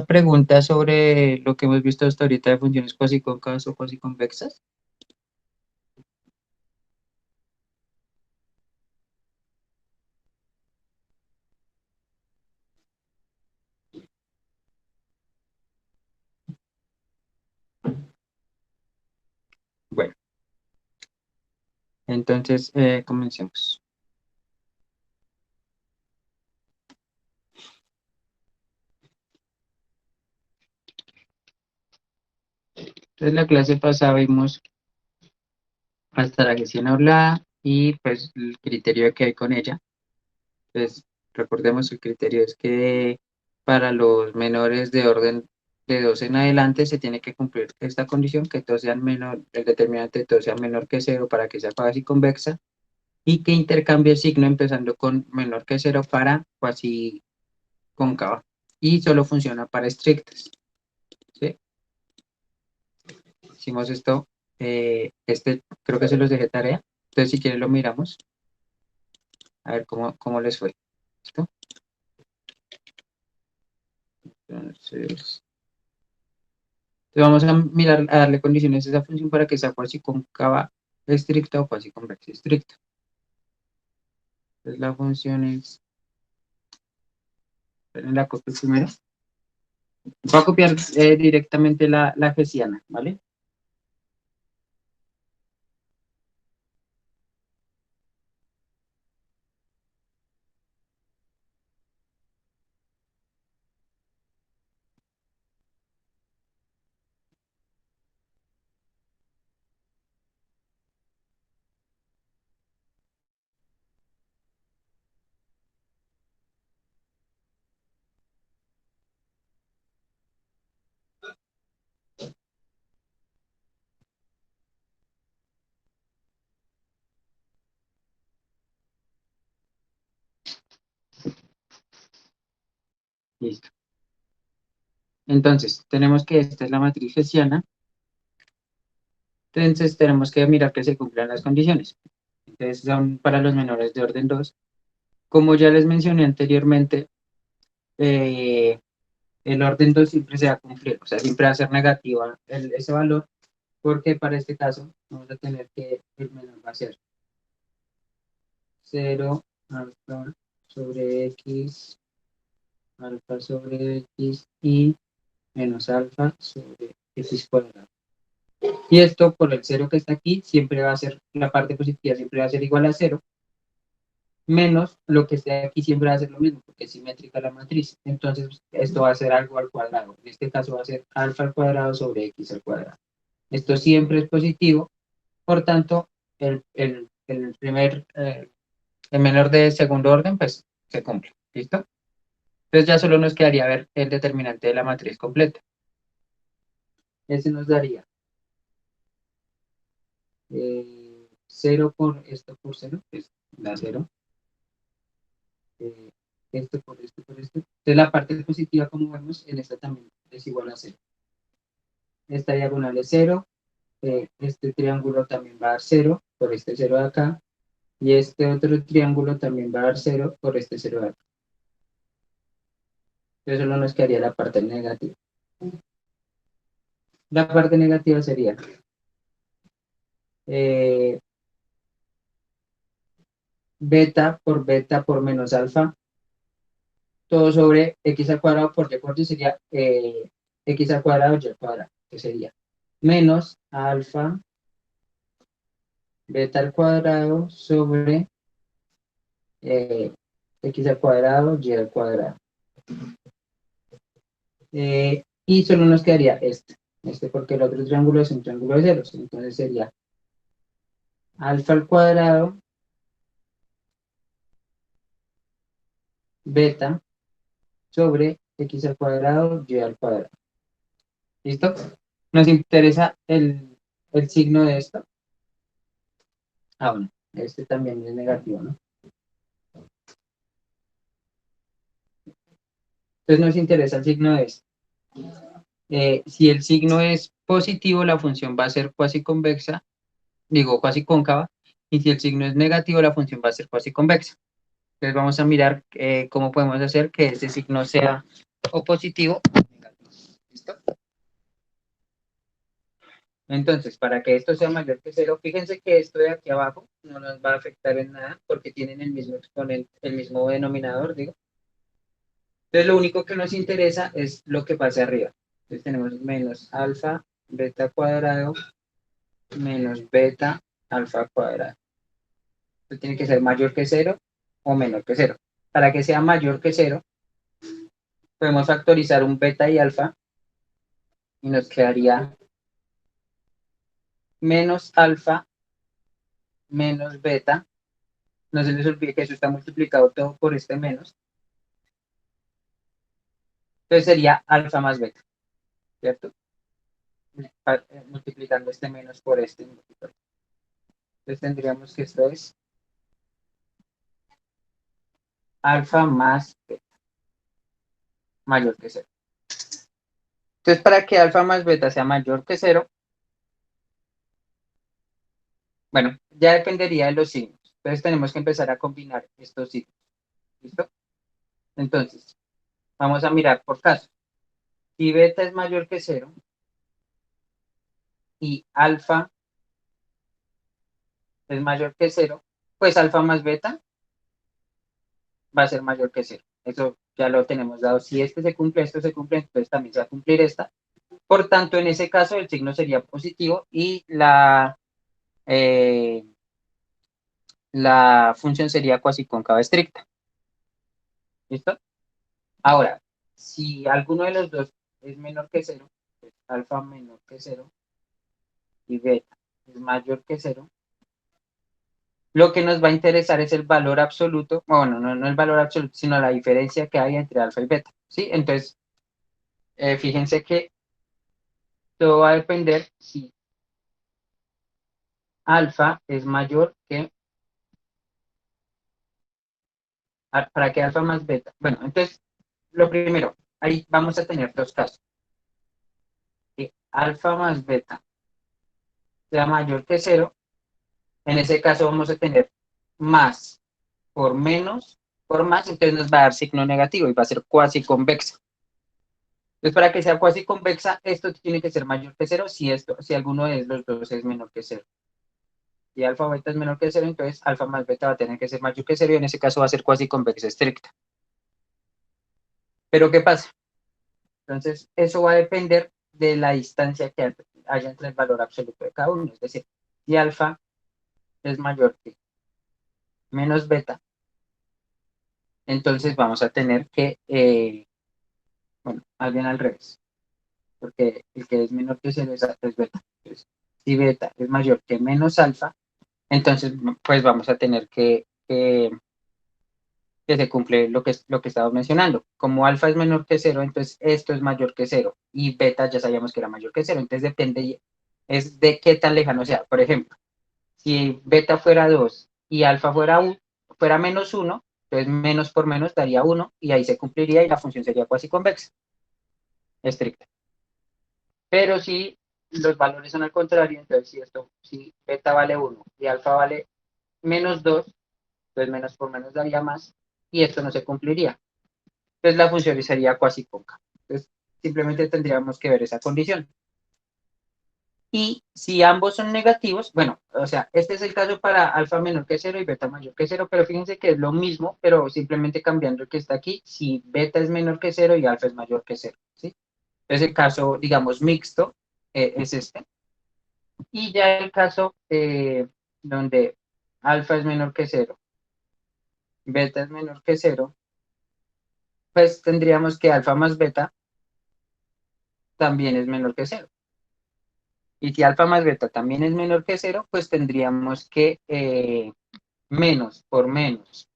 pregunta sobre lo que hemos visto hasta ahorita de funciones cuasicóncavas o cuasiconvexas. Bueno, entonces comencemos. Entonces, la clase pasada vimos hasta la gestión hablada y pues el criterio que hay con ella. Pues recordemos el criterio es que para los menores de orden de 2 en adelante se tiene que cumplir esta condición, que todos sean menor, el determinante de todo sea menor que cero para que sea cuasi convexa y que intercambie el signo empezando con menor que cero para cuasi cóncava y solo funciona para estrictas. ¿Sí? Hicimos esto, creo que se los dejé tarea, entonces si quieren lo miramos, a ver cómo les fue. ¿Listo? Entonces, vamos a mirar, a darle condiciones a esa función para que sea cuasi cóncava estricta o cuasi convexa estricta. Entonces la función es, en la copia primero, voy a copiar directamente la hessiana, ¿vale? Listo. Entonces, tenemos que esta es la matriz hessiana. Entonces, tenemos que mirar que se cumplan las condiciones. Entonces, son para los menores de orden 2. Como ya les mencioné anteriormente, eh, el orden 2 siempre se va a cumplir, o sea, siempre va a ser negativa ese valor, porque para este caso vamos a tener que el menor va a ser 0 alfa sobre x, alfa sobre x y menos alfa sobre x cuadrado. Y esto por el 0 que está aquí, siempre va a ser, la parte positiva siempre va a ser igual a 0, menos lo que esté aquí siempre va a ser lo mismo, porque es simétrica la matriz. Entonces, esto va a ser algo al cuadrado. En este caso va a ser alfa al cuadrado sobre x al cuadrado. Esto siempre es positivo, por tanto, el menor de segundo orden, pues se cumple. ¿Listo? Entonces ya solo nos quedaría ver el determinante de la matriz completa. Ese nos daría 0 por esto por 0, pues da 0. Esto por esto por esto. Entonces la parte positiva, como vemos, en esta también es igual a 0. Esta diagonal es 0. Este triángulo también va a dar 0 por este 0 de acá. Y este otro triángulo también va a dar 0 por este 0 de acá. Entonces solo nos quedaría la parte negativa. La parte negativa sería beta por menos alfa, todo sobre x al cuadrado por y sería x al cuadrado y al cuadrado, que sería menos alfa beta al cuadrado sobre x al cuadrado y al cuadrado. Y solo nos quedaría este porque el otro triángulo es un triángulo de ceros, entonces sería alfa al cuadrado beta sobre x al cuadrado y al cuadrado. ¿Listo? Nos interesa el signo de esto. Bueno, este también es negativo, ¿no? Entonces nos interesa el signo de esto. Si el signo es positivo, la función va a ser cuasi convexa, digo cuasi cóncava, y si el signo es negativo, la función va a ser cuasi convexa. Entonces vamos a mirar cómo podemos hacer que ese signo sea o positivo o negativo. Entonces, para que esto sea mayor que cero, fíjense que esto de aquí abajo no nos va a afectar en nada porque tienen el mismo exponente, el mismo denominador, digo. Entonces, lo único que nos interesa es lo que pase arriba. Entonces, tenemos menos alfa beta cuadrado menos beta alfa cuadrado. Esto tiene que ser mayor que cero o menor que cero. Para que sea mayor que cero, podemos factorizar un beta y alfa y nos quedaría menos alfa menos beta. No se les olvide que eso está multiplicado todo por este menos. Entonces sería alfa más beta, ¿cierto? Multiplicando este menos por este. Entonces tendríamos que esto es alfa más beta, mayor que cero. Entonces, para que alfa más beta sea mayor que cero, bueno, ya dependería de los signos. Entonces tenemos que empezar a combinar estos signos. ¿Listo? Entonces, vamos a mirar por caso. Si beta es mayor que cero y alfa es mayor que cero, pues alfa más beta va a ser mayor que cero. Eso ya lo tenemos dado. Si este se cumple, esto se cumple, entonces también se va a cumplir esta. Por tanto, en ese caso el signo sería positivo y la función sería cuasi cóncava estricta. ¿Listo? Ahora, si alguno de los dos es menor que cero, pues alfa menor que cero y beta es mayor que cero, lo que nos va a interesar es el valor absoluto, bueno, no el valor absoluto, sino la diferencia que hay entre alfa y beta, ¿sí? Entonces, fíjense que todo va a depender si alfa es mayor que, para que alfa más beta. Bueno, entonces, lo primero, ahí vamos a tener dos casos. Que alfa más beta sea mayor que cero, en ese caso vamos a tener más por menos por más, entonces nos va a dar signo negativo y va a ser cuasi convexa. Entonces, para que sea cuasi convexa, esto tiene que ser mayor que cero si alguno de los dos es menor que cero. Si alfa beta es menor que cero, entonces alfa más beta va a tener que ser mayor que cero y en ese caso va a ser cuasi convexa estricta. Pero ¿qué pasa? Entonces, eso va a depender de la distancia que haya entre el valor absoluto de cada uno. Es decir, si alfa es mayor que menos beta, entonces vamos a tener que, bueno, más bien al revés, porque el que es menor que cero es beta. Entonces, si beta es mayor que menos alfa, entonces pues vamos a tener que se cumple lo que estaba mencionando. Como alfa es menor que cero, entonces esto es mayor que cero y beta ya sabíamos que era mayor que cero, entonces depende es de qué tan lejano sea. Por ejemplo, si beta fuera 2 y alfa fuera menos 1, entonces menos por menos daría 1 y ahí se cumpliría y la función sería cuasi convexa, estricta. Pero si los valores son al contrario, entonces si beta vale 1 y alfa vale menos 2, entonces menos por menos daría más y esto no se cumpliría. Entonces la función sería cuasi cóncava. Entonces simplemente tendríamos que ver esa condición. Y si ambos son negativos, bueno, o sea, este es el caso para alfa menor que cero y beta mayor que cero, pero fíjense que es lo mismo, pero simplemente cambiando el que está aquí, si beta es menor que cero y alfa es mayor que cero, ¿sí? Entonces el caso, digamos, mixto es este. Y ya el caso donde alfa es menor que cero, beta es menor que cero, pues tendríamos que alfa más beta también es menor que cero. Y si alfa más beta también es menor que cero, pues tendríamos que menos por menos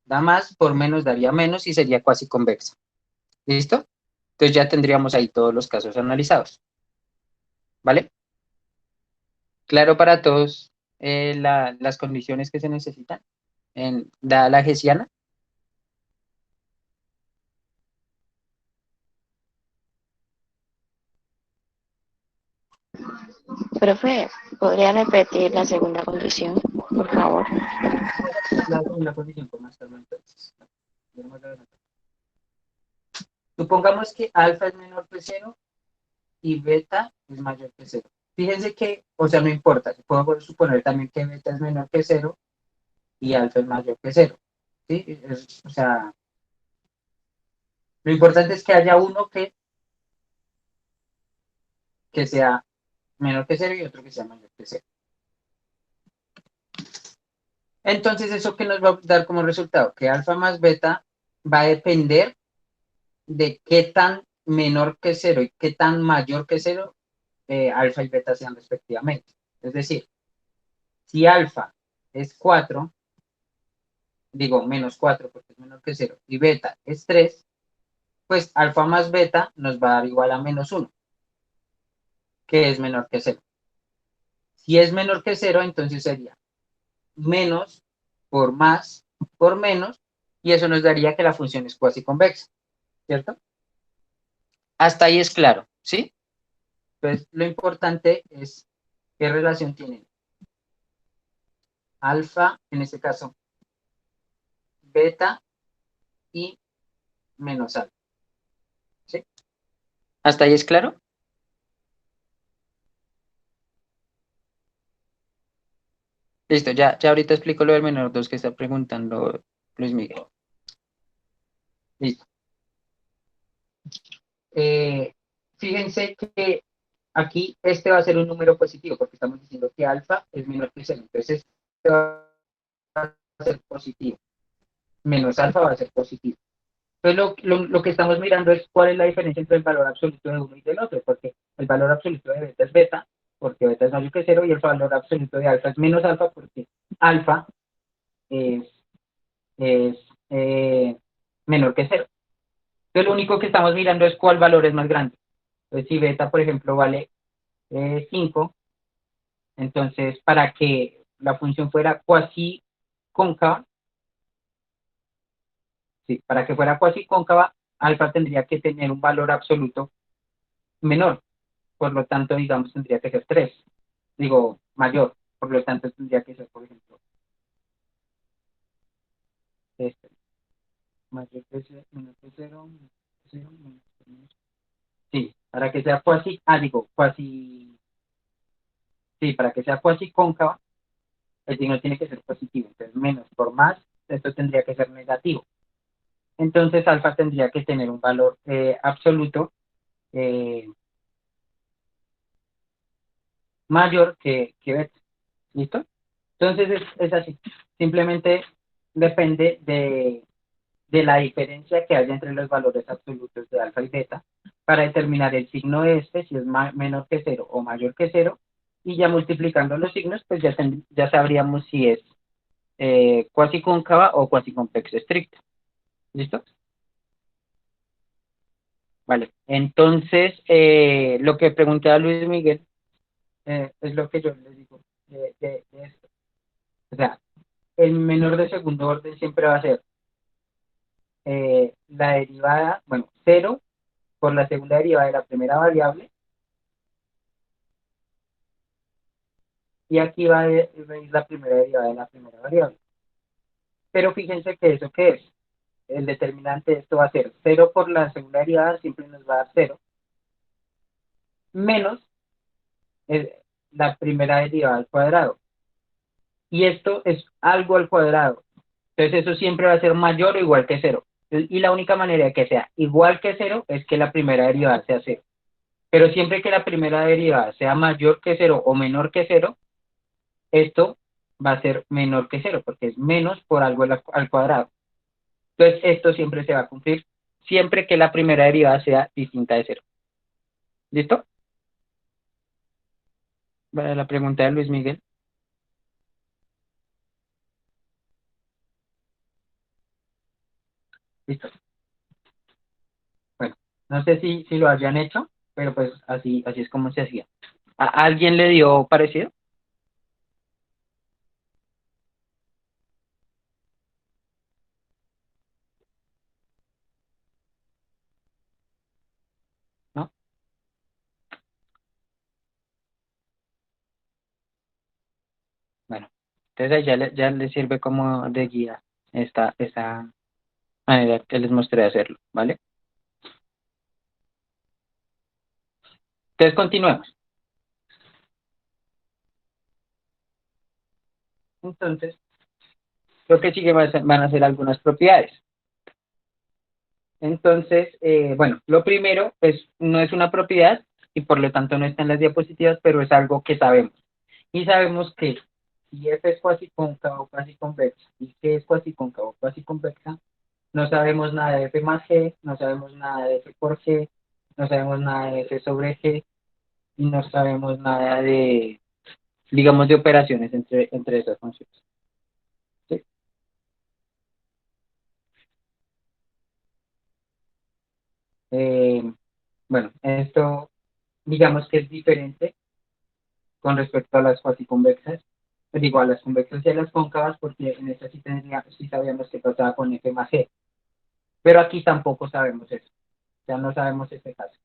da más, por menos daría menos y sería cuasi convexa. ¿Listo? Entonces ya tendríamos ahí todos los casos analizados. ¿Vale? Claro para todos las condiciones que se necesitan dada la hessiana. Profe, ¿podría repetir la segunda condición, por favor? La segunda condición con más calma entonces. Supongamos que alfa es menor que cero y beta es mayor que cero. Fíjense que, o sea, no importa, puedo suponer también que beta es menor que cero y alfa es mayor que cero, ¿sí? O sea, lo importante es que haya uno que sea menor que cero y otro que sea mayor que cero. Entonces, ¿eso qué nos va a dar como resultado? Que alfa más beta va a depender de qué tan menor que cero y qué tan mayor que cero alfa y beta sean respectivamente. Es decir, si alfa es 4, digo menos 4 porque es menor que cero, y beta es 3, pues alfa más beta nos va a dar igual a menos 1, que es menor que cero. Si es menor que cero, entonces sería menos por más por menos, y eso nos daría que la función es cuasi convexa, ¿cierto? Hasta ahí es claro, ¿sí? Entonces, lo importante es qué relación tienen alfa, en este caso, beta y menos alfa, ¿sí? ¿Hasta ahí es claro? Listo, ya ahorita explico lo del menor 2 que está preguntando Luis Miguel. Listo. Fíjense que aquí este va a ser un número positivo porque estamos diciendo que alfa es menor que cero. Entonces, este va a ser positivo. Menos alfa va a ser positivo. Entonces, lo que estamos mirando es cuál es la diferencia entre el valor absoluto de uno y del otro, porque el valor absoluto de beta es beta, porque beta es mayor que cero, y el valor absoluto de alfa es menos alfa, porque alfa es, es menor que cero. Entonces, lo único que estamos mirando es cuál valor es más grande. Entonces, si beta, por ejemplo, vale 5, entonces para que la función fuera cuasi cóncava, sí, para que fuera cuasi cóncava, alfa tendría que tener un valor absoluto menor, por lo tanto, digamos, tendría que ser 3, digo, mayor, por lo tanto, tendría que ser, por ejemplo, este, mayor que 0, menor que 0, sí, para que sea cuasi, digo, cuasi, sí, para que sea cuasi cóncava, el signo tiene que ser positivo, entonces menos por más, esto tendría que ser negativo. Entonces alfa tendría que tener un valor absoluto eh, mayor que beta. ¿Listo? Entonces es así. Simplemente depende de la diferencia que haya entre los valores absolutos de alfa y beta para determinar el signo de este, si es menor que cero o mayor que cero, y ya multiplicando los signos, pues ya sabríamos si es cuasi cóncava o cuasi convexa estricta. ¿Listo? Vale. Entonces, lo que pregunté a Luis Miguel es lo que yo les digo de esto. O sea, el menor de segundo orden siempre va a ser la derivada, bueno, cero por la segunda derivada de la primera variable, y aquí va a ir la primera derivada de la primera variable. Pero fíjense que eso qué es. El determinante de esto va a ser cero por la segunda derivada, siempre nos va a dar cero, menos eh, la primera derivada al cuadrado. Y esto es algo al cuadrado. Entonces eso siempre va a ser mayor o igual que cero. Y la única manera de que sea igual que cero es que la primera derivada sea cero. Pero siempre que la primera derivada sea mayor que cero o menor que cero, esto va a ser menor que cero, porque es menos por algo al cuadrado. Entonces esto siempre se va a cumplir, siempre que la primera derivada sea distinta de cero. ¿Listo? Para la pregunta de Luis Miguel. Listo. Bueno, no sé si lo hayan hecho, pero pues así es como se hacía. ¿A alguien le dio parecido? ¿No? Bueno, entonces ahí ya le sirve como de guía esta manera que les mostré de hacerlo, ¿vale? Entonces continuemos. Entonces, lo que sigue van a ser algunas propiedades. Entonces, bueno, lo primero, pues no es una propiedad y por lo tanto no está en las diapositivas, pero es algo que sabemos. Y sabemos que si F es cuasi cóncava o cuasi convexa y G es cuasi cóncava o cuasi convexa, no sabemos nada de F más G, no sabemos nada de F por G, no sabemos nada de F sobre G y no sabemos nada de, digamos, de operaciones entre esas funciones. ¿Sí? Eh, bueno, esto digamos que es diferente con respecto a las cuasiconvexas, pues digo, a las convexas y a las cóncavas, porque en esta sí sabíamos qué pasaba con F más G, pero aquí tampoco sabemos eso, ya no sabemos este caso.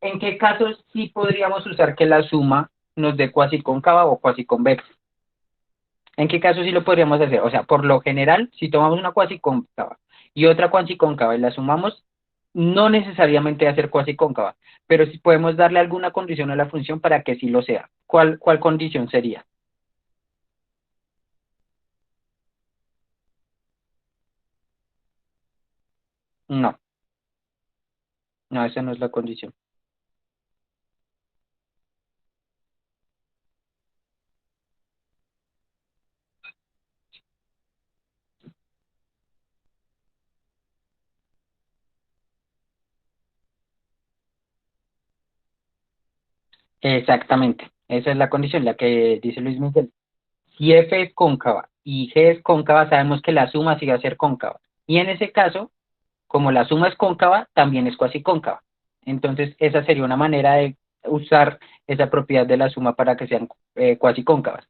¿En qué casos sí podríamos usar que la suma nos dé cuasicóncava o cuasiconvexa? ¿En qué casos sí lo podríamos hacer? O sea, por lo general, si tomamos una cuasicóncava y otra cuasicóncava y la sumamos, no necesariamente va a ser cuasicóncava, pero sí podemos darle alguna condición a la función para que sí lo sea. ¿Cuál condición sería? No, no, esa no es la condición. Exactamente, esa es la condición, la que dice Luis Miguel. Si f es cóncava y g es cóncava, sabemos que la suma sí va a ser cóncava. Y en ese caso, como la suma es cóncava, también es cuasi cóncava. Entonces, esa sería una manera de usar esa propiedad de la suma para que sean cuasi cóncavas.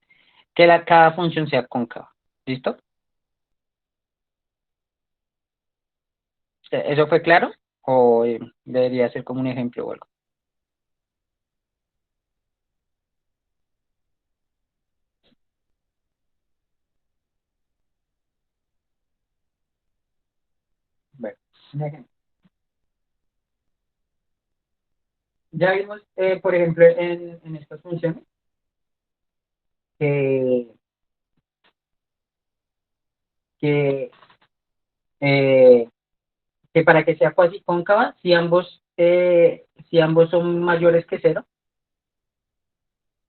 Que cada función sea cóncava. ¿Listo? ¿Eso fue claro? ¿O debería ser como un ejemplo o algo? Bueno, un ejemplo. Ya vimos, por ejemplo, en estas funciones que, que, eh, que para que sea cuasi cóncava, si ambos son mayores que cero,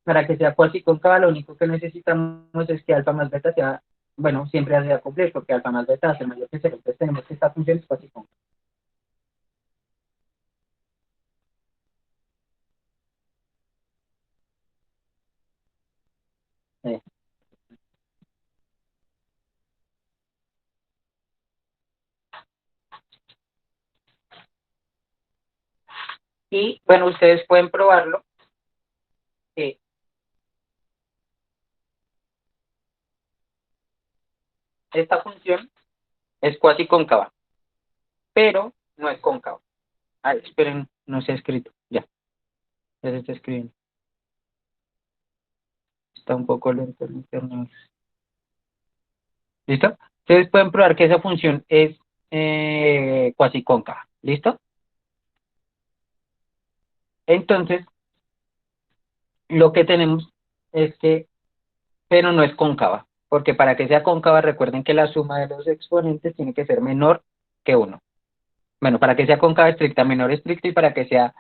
para que sea cuasi cóncava, lo único que necesitamos es que alfa más beta sea, bueno, siempre sea cumplir, porque alfa más beta va a ser mayor que cero. Entonces tenemos que esta función es cuasi cóncava. Eh, y bueno, ustedes pueden probarlo, que esta función es cuasi cóncava, pero no es cóncava. Ah, esperen, no se ha escrito. Ya se está escribiendo. Está un poco lento el internet. ¿Listo? Ustedes pueden probar que esa función es cuasi cóncava. ¿Listo? Entonces, lo que tenemos es que, pero no es cóncava, porque para que sea cóncava, recuerden que la suma de los exponentes tiene que ser menor que uno. Bueno, para que sea cóncava estricta, menor estricta, y para que sea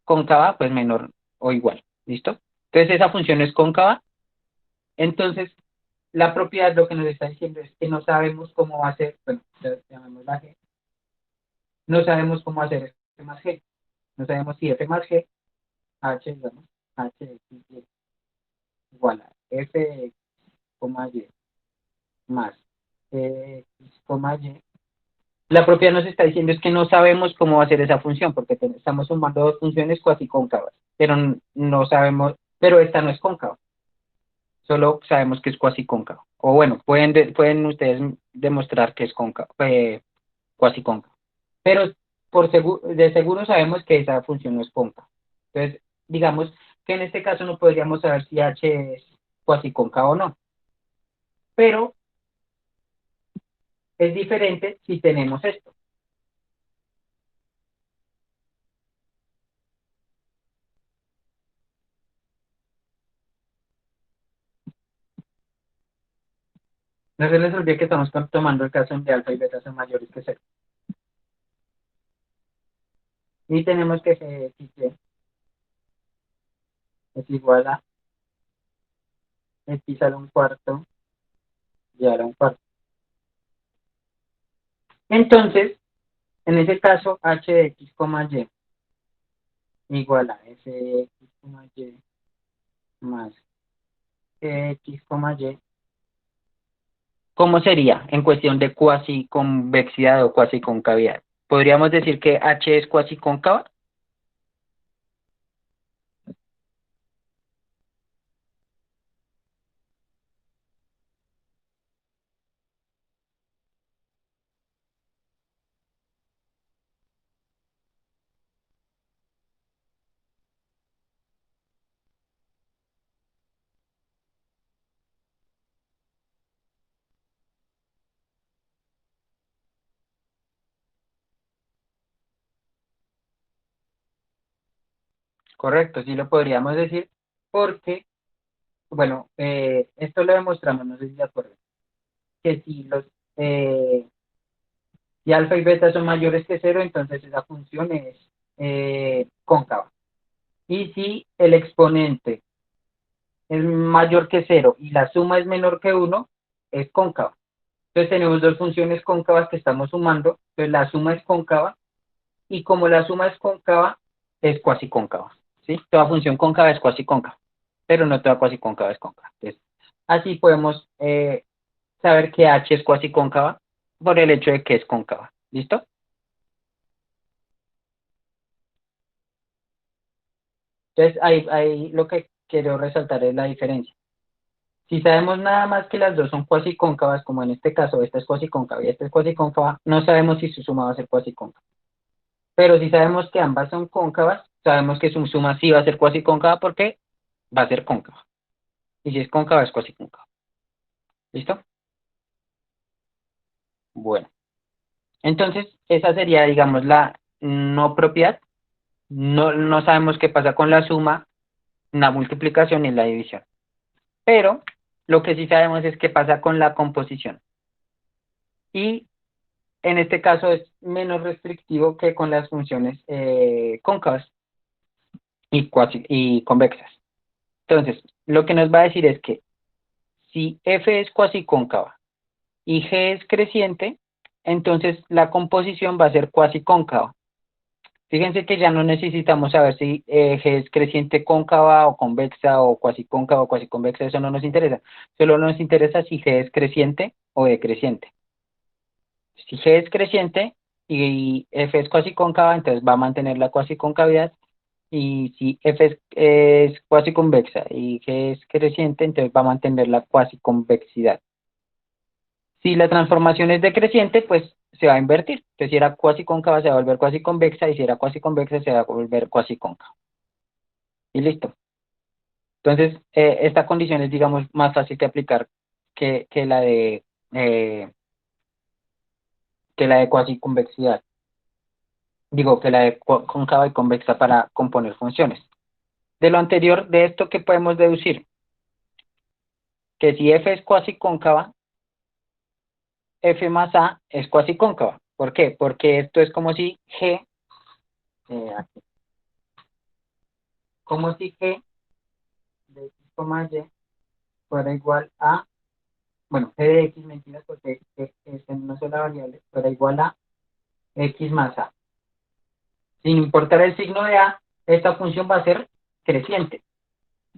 cóncava, pues menor o igual. ¿Listo? Entonces, esa función es cóncava. Entonces, la propiedad lo que nos está diciendo es que no sabemos cómo va a ser, bueno, llamémosla G, no sabemos cómo hacer F más G. No sabemos si F más G, H, digamos, H X, Y, igual a F, Y más X, Y. La propiedad nos está diciendo es que no sabemos cómo va a ser esa función, porque estamos sumando dos funciones cuasi cóncavas, pero no sabemos, pero esta no es cóncava, solo sabemos que es cuasi cóncava. O bueno, pueden ustedes demostrar que es cóncava, cuasi cóncava. Pero de seguro sabemos que esa función no es cóncava. Entonces, digamos que en este caso no podríamos saber si H es cuasi cóncava o no, pero es diferente si tenemos esto. No se les olvide que estamos tomando el caso en que alfa y beta son mayores que cero. Y tenemos que X es igual a X a la un cuarto y a la un cuarto. Entonces, en ese caso, h de x, y igual a f de x, y más x, y. ¿Cómo sería en cuestión de cuasi convexidad o cuasi concavidad? ¿Podríamos decir que h es cuasi cóncava? Correcto, sí lo podríamos decir porque, bueno, esto lo demostramos, no sé si de acuerdo, que eh, si alfa y beta son mayores que cero, entonces esa función es cóncava. Y si el exponente es mayor que cero y la suma es menor que uno, es cóncava. Entonces tenemos dos funciones cóncavas que estamos sumando, entonces la suma es cóncava y como la suma es cóncava, es cuasi cóncava. ¿Sí? Toda función cóncava es cuasi cóncava, pero no toda cuasi cóncava es cóncava. Entonces, así podemos saber que h es cuasi cóncava por el hecho de que es cóncava. ¿Listo? Entonces, ahí lo que quiero resaltar es la diferencia. Si sabemos nada más que las dos son cuasi cóncavas, como en este caso, esta es cuasi cóncava y esta es cuasi cóncava, no sabemos si su suma va a ser cuasi cóncava. Pero si sabemos que ambas son cóncavas, sabemos que su suma sí va a ser cuasi cóncava porque va a ser cóncava. Y si es cóncava, es cuasi cóncava. ¿Listo? Bueno. Entonces, esa sería, digamos, la no propiedad. No sabemos qué pasa con la suma, la multiplicación y la división. Pero lo que sí sabemos es qué pasa con la composición. Y en este caso es menos restrictivo que con las funciones cóncavas y convexas. Entonces, lo que nos va a decir es que si f es cuasi cóncava y g es creciente, entonces la composición va a ser cuasi cóncava. Fíjense que ya no necesitamos saber si G es creciente cóncava o convexa o cuasi cóncava o cuasi convexa, eso no nos interesa. Solo nos interesa si G es creciente o decreciente. Si G es creciente y F es cuasi cóncava, entonces va a mantener la cuasi concavidad. Y si F es cuasi convexa y G es creciente, entonces va a mantener la cuasi convexidad. Si la transformación es decreciente, pues se va a invertir. Entonces, si era cuasi cóncava, se va a volver cuasi convexa, y si era cuasi convexa, se va a volver cuasi cóncava. Y listo. Entonces, esta condición es, digamos, más fácil que aplicar que eh, que la de cuasi convexidad. Digo, que la de cóncava y convexa para componer funciones. De lo anterior, de esto, ¿qué podemos deducir? Que si f es cuasi cóncava, f más a es cuasi cóncava. ¿Por qué? Porque esto es como si g, aquí, como si g de x, y fuera igual a, bueno, g de x, mentiras, porque es en una sola variable, fuera igual a x más a. Sin importar el signo de a, esta función va a ser creciente.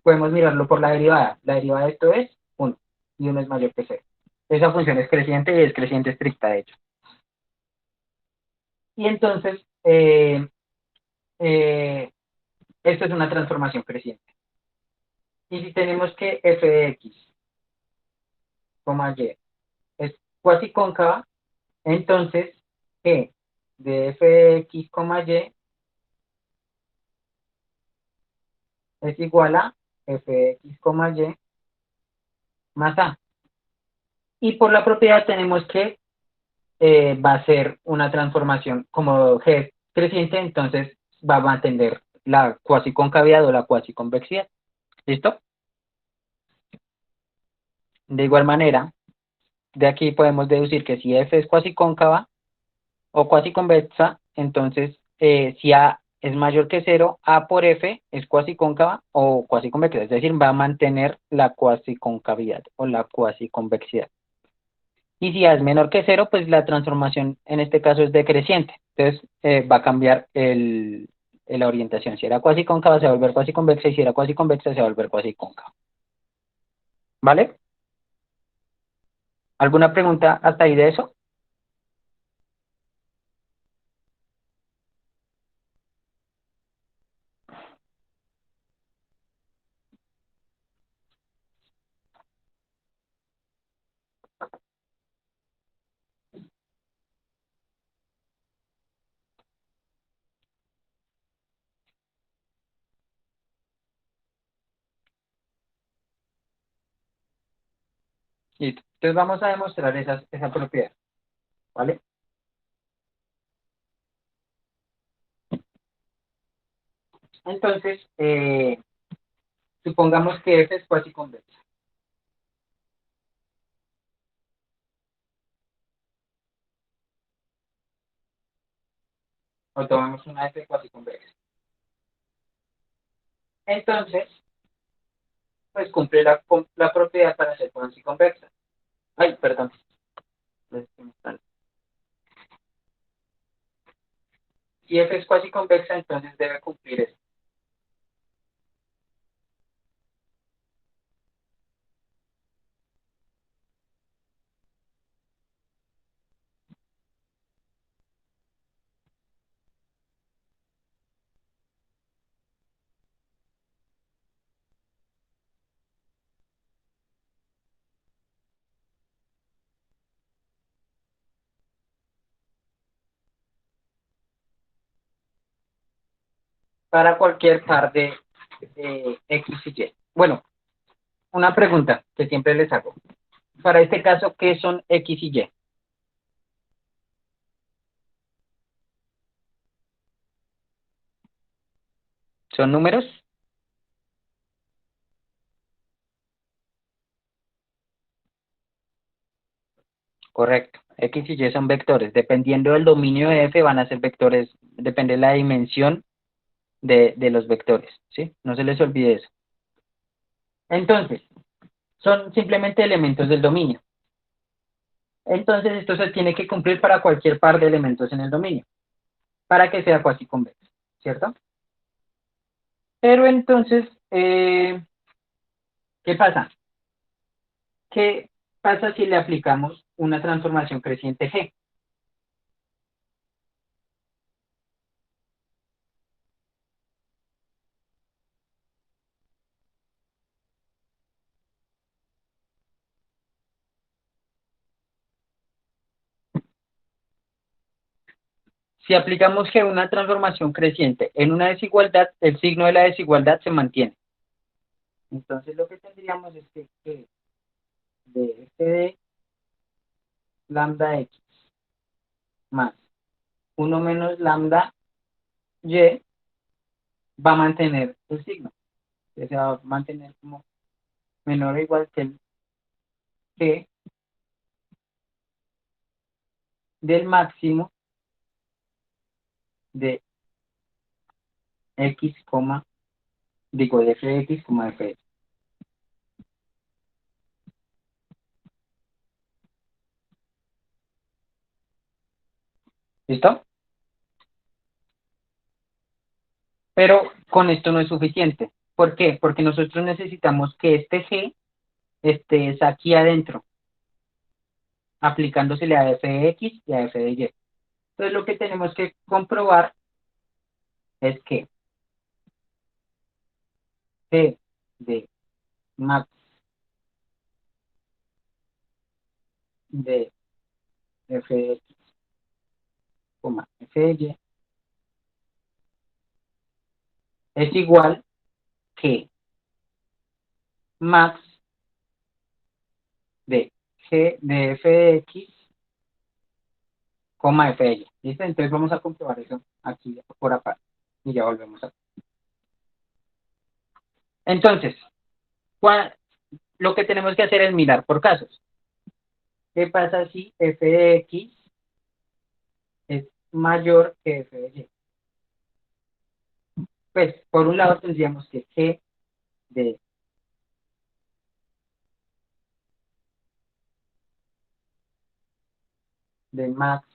Podemos mirarlo por la derivada. La derivada de esto es 1, y 1 es mayor que 0. Esa función es creciente y es creciente estricta, de hecho. Y entonces, eh, esto es una transformación creciente. Y si tenemos que f de x, y es cuasi cóncava, entonces g de f de x, y es igual a f de x, y más a. Y por la propiedad tenemos que va a ser una transformación como G es creciente, entonces va a mantener la cuasi concavidad o la cuasi convexidad. ¿Listo? De igual manera, de aquí podemos deducir que si F es cuasi cóncava o cuasi convexa, entonces si A es mayor que cero, A por F es cuasi cóncava o cuasi convexa, es decir, va a mantener la cuasi concavidad o la cuasi convexidad. Y si A es menor que cero, pues la transformación en este caso es decreciente. Entonces va a cambiar la orientación. Si era cuasi cóncava se va a volver cuasi convexa y si era cuasi convexa se va a volver cuasi cóncava. ¿Vale? ¿Alguna pregunta hasta ahí de eso? Listo. Entonces vamos a demostrar esa propiedad. ¿Vale? Entonces, supongamos que F es cuasi convexa. O tomamos una F cuasi convexa. Entonces, pues cumple la propiedad para ser cuasi convexa. Ay, perdón. Si F es cuasi convexa, entonces debe cumplir esto. Para cualquier par de X y Y. Bueno, una pregunta que siempre les hago. Para este caso, ¿qué son X y Y? ¿Son números? Correcto. X y Y son vectores. Dependiendo del dominio de F, van a ser vectores. Depende de la dimensión de los vectores. ¿Sí? No se les olvide eso. Entonces, son simplemente elementos del dominio. Entonces, esto se tiene que cumplir para cualquier par de elementos en el dominio, para que sea cuasi convexa, ¿cierto? Pero entonces, ¿qué pasa? ¿Qué pasa si le aplicamos una transformación creciente G? Si aplicamos G una transformación creciente en una desigualdad, el signo de la desigualdad se mantiene. Entonces, lo que tendríamos es que G de f de lambda x más 1 menos lambda y va a mantener el signo. Se va a mantener como menor o igual que el G del máximo de x, digo, de f de x, de f de x. ¿Listo? Pero con esto no es suficiente. ¿Por qué? Porque nosotros necesitamos que este G esté aquí adentro, aplicándosele a f de x y a f de y. Entonces lo que tenemos que comprobar es que G de max de f de x, f de y es igual que max de G de f de x, f de y. ¿Listo? Entonces vamos a comprobar eso aquí por aparte y ya volvemos a. Entonces, lo que tenemos que hacer es mirar por casos. ¿Qué pasa si f de x es mayor que f de y? Pues, por un lado tendríamos que g de, de max,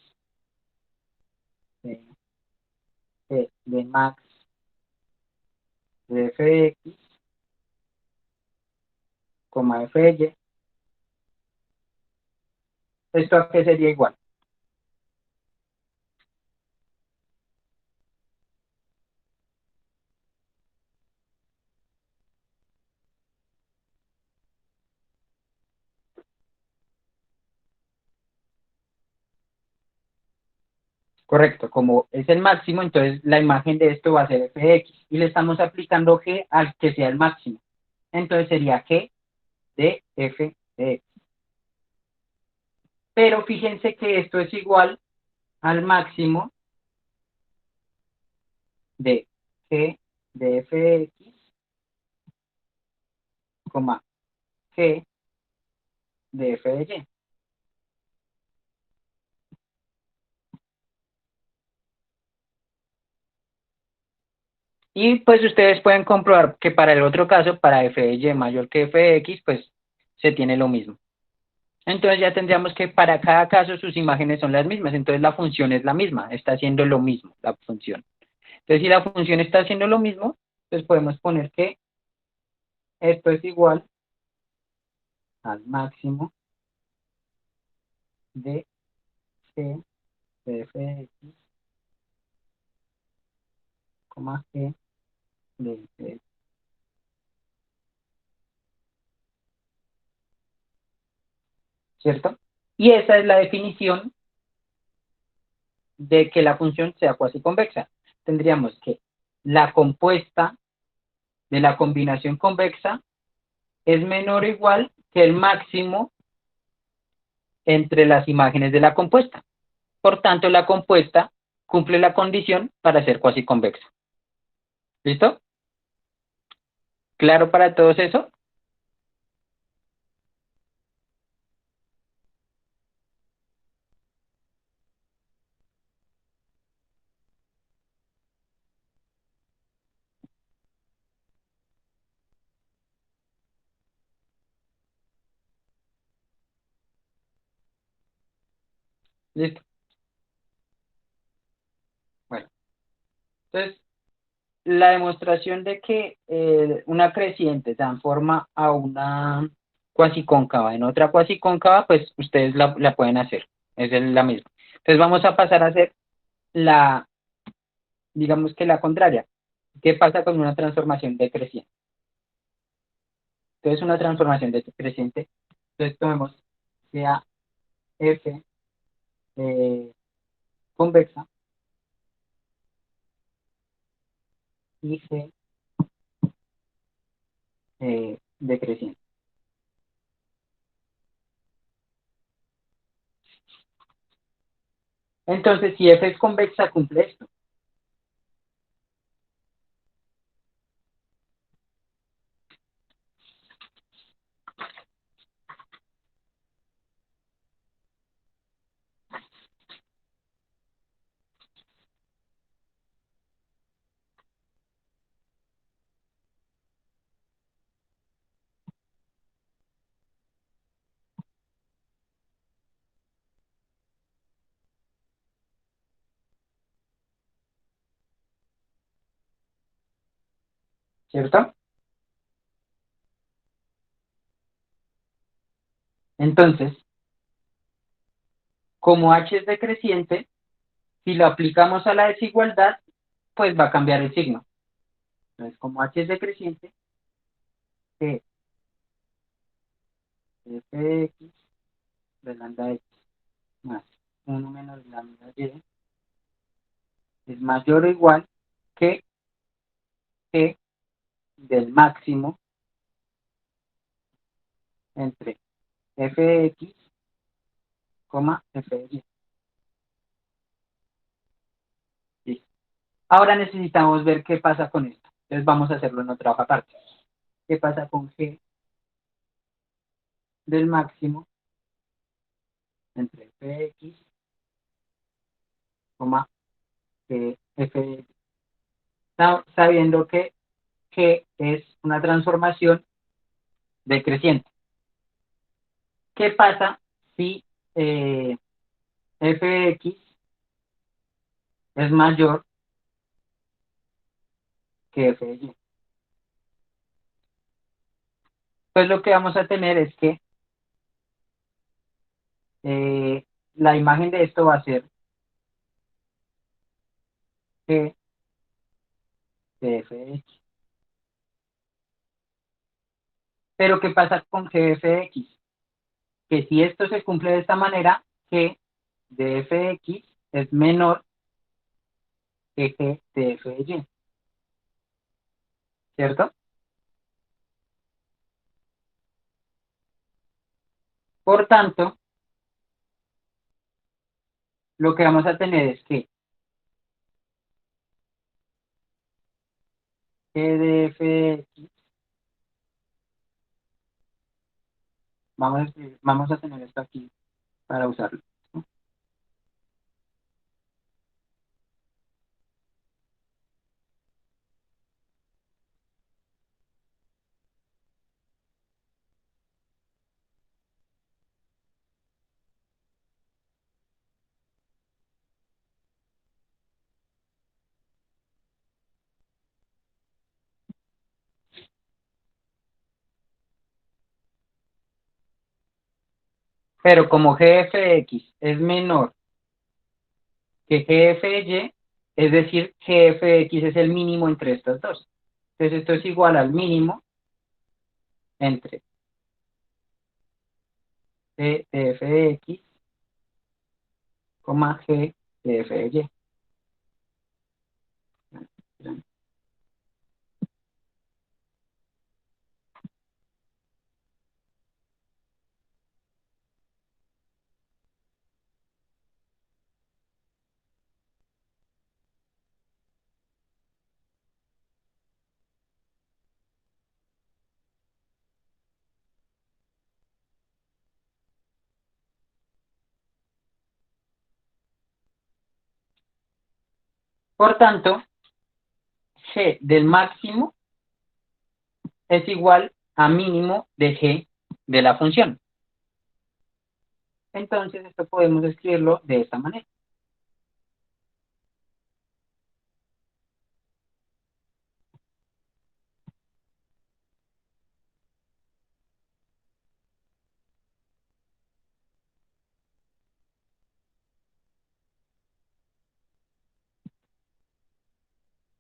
de, de max de f de x, coma f de y, ¿esto a qué sería igual? Correcto, como es el máximo, entonces la imagen de esto va a ser f de x y le estamos aplicando g al que sea el máximo. Entonces sería g de f de x. Pero fíjense que esto es igual al máximo de g de f de x, coma g de f de y. Y pues ustedes pueden comprobar que para el otro caso, para f de y mayor que f de x, pues se tiene lo mismo. Entonces ya tendríamos que para cada caso sus imágenes son las mismas, entonces la función es la misma, está haciendo lo mismo la función. Entonces si la función está haciendo lo mismo, pues podemos poner que esto es igual al máximo de g de f de x, g de f de x, ¿cierto? Y esa es la definición de que la función sea cuasi convexa. Tendríamos que la compuesta de la combinación convexa es menor o igual que el máximo entre las imágenes de la compuesta. Por tanto, la compuesta cumple la condición para ser cuasi convexa. ¿Listo? ¿Claro para todos eso? Listo. Bueno, entonces, la demostración de que una creciente transforma a una cuasi cóncava en otra cuasi cóncava, pues ustedes la pueden hacer. Es la misma. Entonces vamos a pasar a hacer la, digamos que la contraria. ¿Qué pasa con una transformación decreciente? Entonces una transformación decreciente, entonces tomemos sea f convexa y g decreciente. Entonces, si f es convexa, cumple esto. ¿Cierto? Entonces, como h es decreciente, si lo aplicamos a la desigualdad, pues va a cambiar el signo. Entonces, como h es decreciente, g de f de x de lambda x más 1 menos lambda y es mayor o igual que g del máximo entre f de x, f de y. ¿Sí? Ahora necesitamos ver qué pasa con esto. Entonces vamos a hacerlo en otra hoja aparte. ¿Qué pasa con g del máximo entre f de x, f, sabiendo que G es una transformación decreciente. ¿Qué pasa si f de x es mayor que f de y? Pues lo que vamos a tener es que la imagen de esto va a ser G de f de x. Pero ¿qué pasa con G de f de x? Que si esto se cumple de esta manera, G de f de x es menor que G de f de y, ¿cierto? Por tanto, lo que vamos a tener es que G de f de x, vamos a tener esto aquí para usarlo, ¿no? Pero como G de f de x es menor que G de f de y, es decir, G de f de x es el mínimo entre estas dos. Entonces esto es igual al mínimo entre G de f de x, G de f de y. Por tanto, G del máximo es igual a mínimo de G de la función. Entonces, esto podemos escribirlo de esta manera.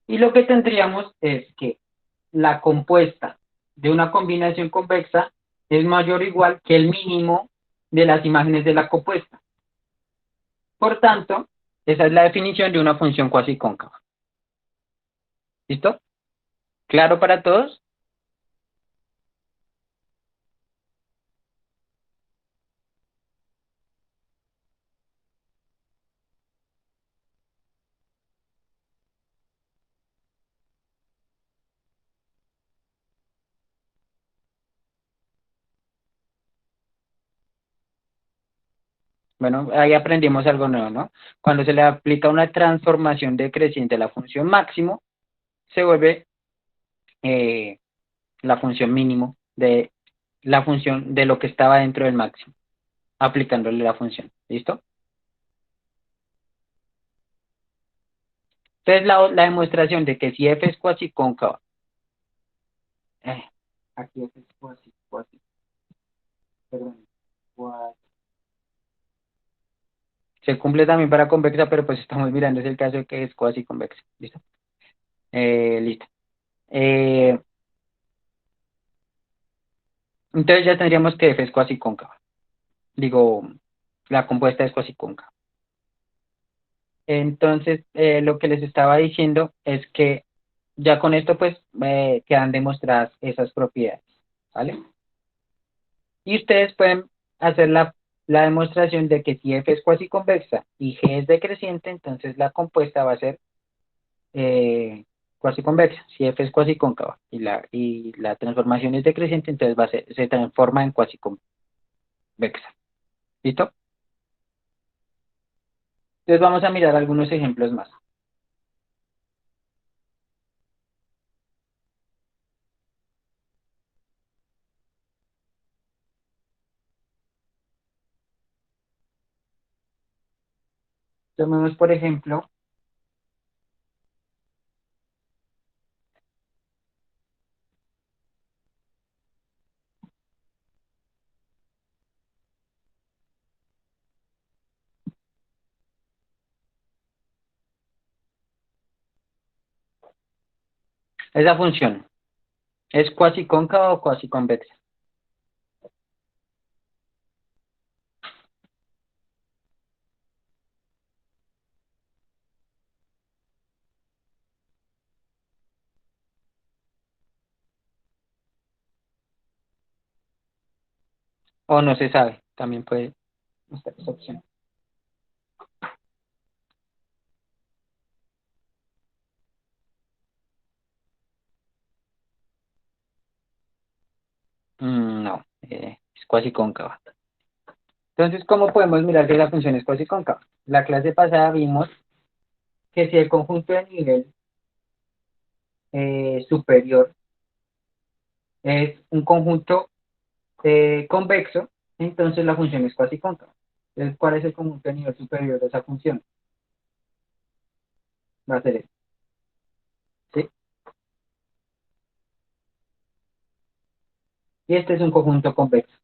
Y lo que tendríamos es que la compuesta de una combinación convexa es mayor o igual que el mínimo de las imágenes de la compuesta. Por tanto, esa es la definición de una función cuasi cóncava. ¿Listo? ¿Claro para todos? Bueno, ahí aprendimos algo nuevo, ¿no? Cuando se le aplica una transformación decreciente a la función máximo, se vuelve eh, la función mínimo de la función de lo que estaba dentro del máximo, aplicándole la función. ¿Listo? Entonces, la demostración de que si f es cuasi cóncava, eh, aquí f es perdón, cuasi, se cumple también para convexa, pero pues estamos mirando, es el caso de que es cuasi convexa. ¿Listo? Listo. Eh, entonces ya tendríamos que f es cuasi cóncava. Digo, la compuesta es cuasi cóncava. Entonces, lo que les estaba diciendo es que ya con esto pues quedan demostradas esas propiedades, ¿vale? Y ustedes pueden hacer la demostración de que si f es cuasi convexa y g es decreciente, entonces la compuesta va a ser cuasi convexa. Si f es cuasi cóncava y la transformación es decreciente, entonces se transforma en cuasi convexa. ¿Listo? Entonces vamos a mirar algunos ejemplos más. Tomemos, por ejemplo, esa función. ¿Es cuasi cóncava o cuasi convexa? O no se sabe, también puede estar esa opción. No, es cuasi cóncava. Entonces, ¿cómo podemos mirar si la función es cuasi cóncava? La clase pasada vimos que si el conjunto de nivel superior es un conjunto convexo, entonces la función es cuasi cóncava. Entonces, ¿cuál es el conjunto de nivel superior de esa función? Va a ser este, ¿sí? Y este es un conjunto convexo.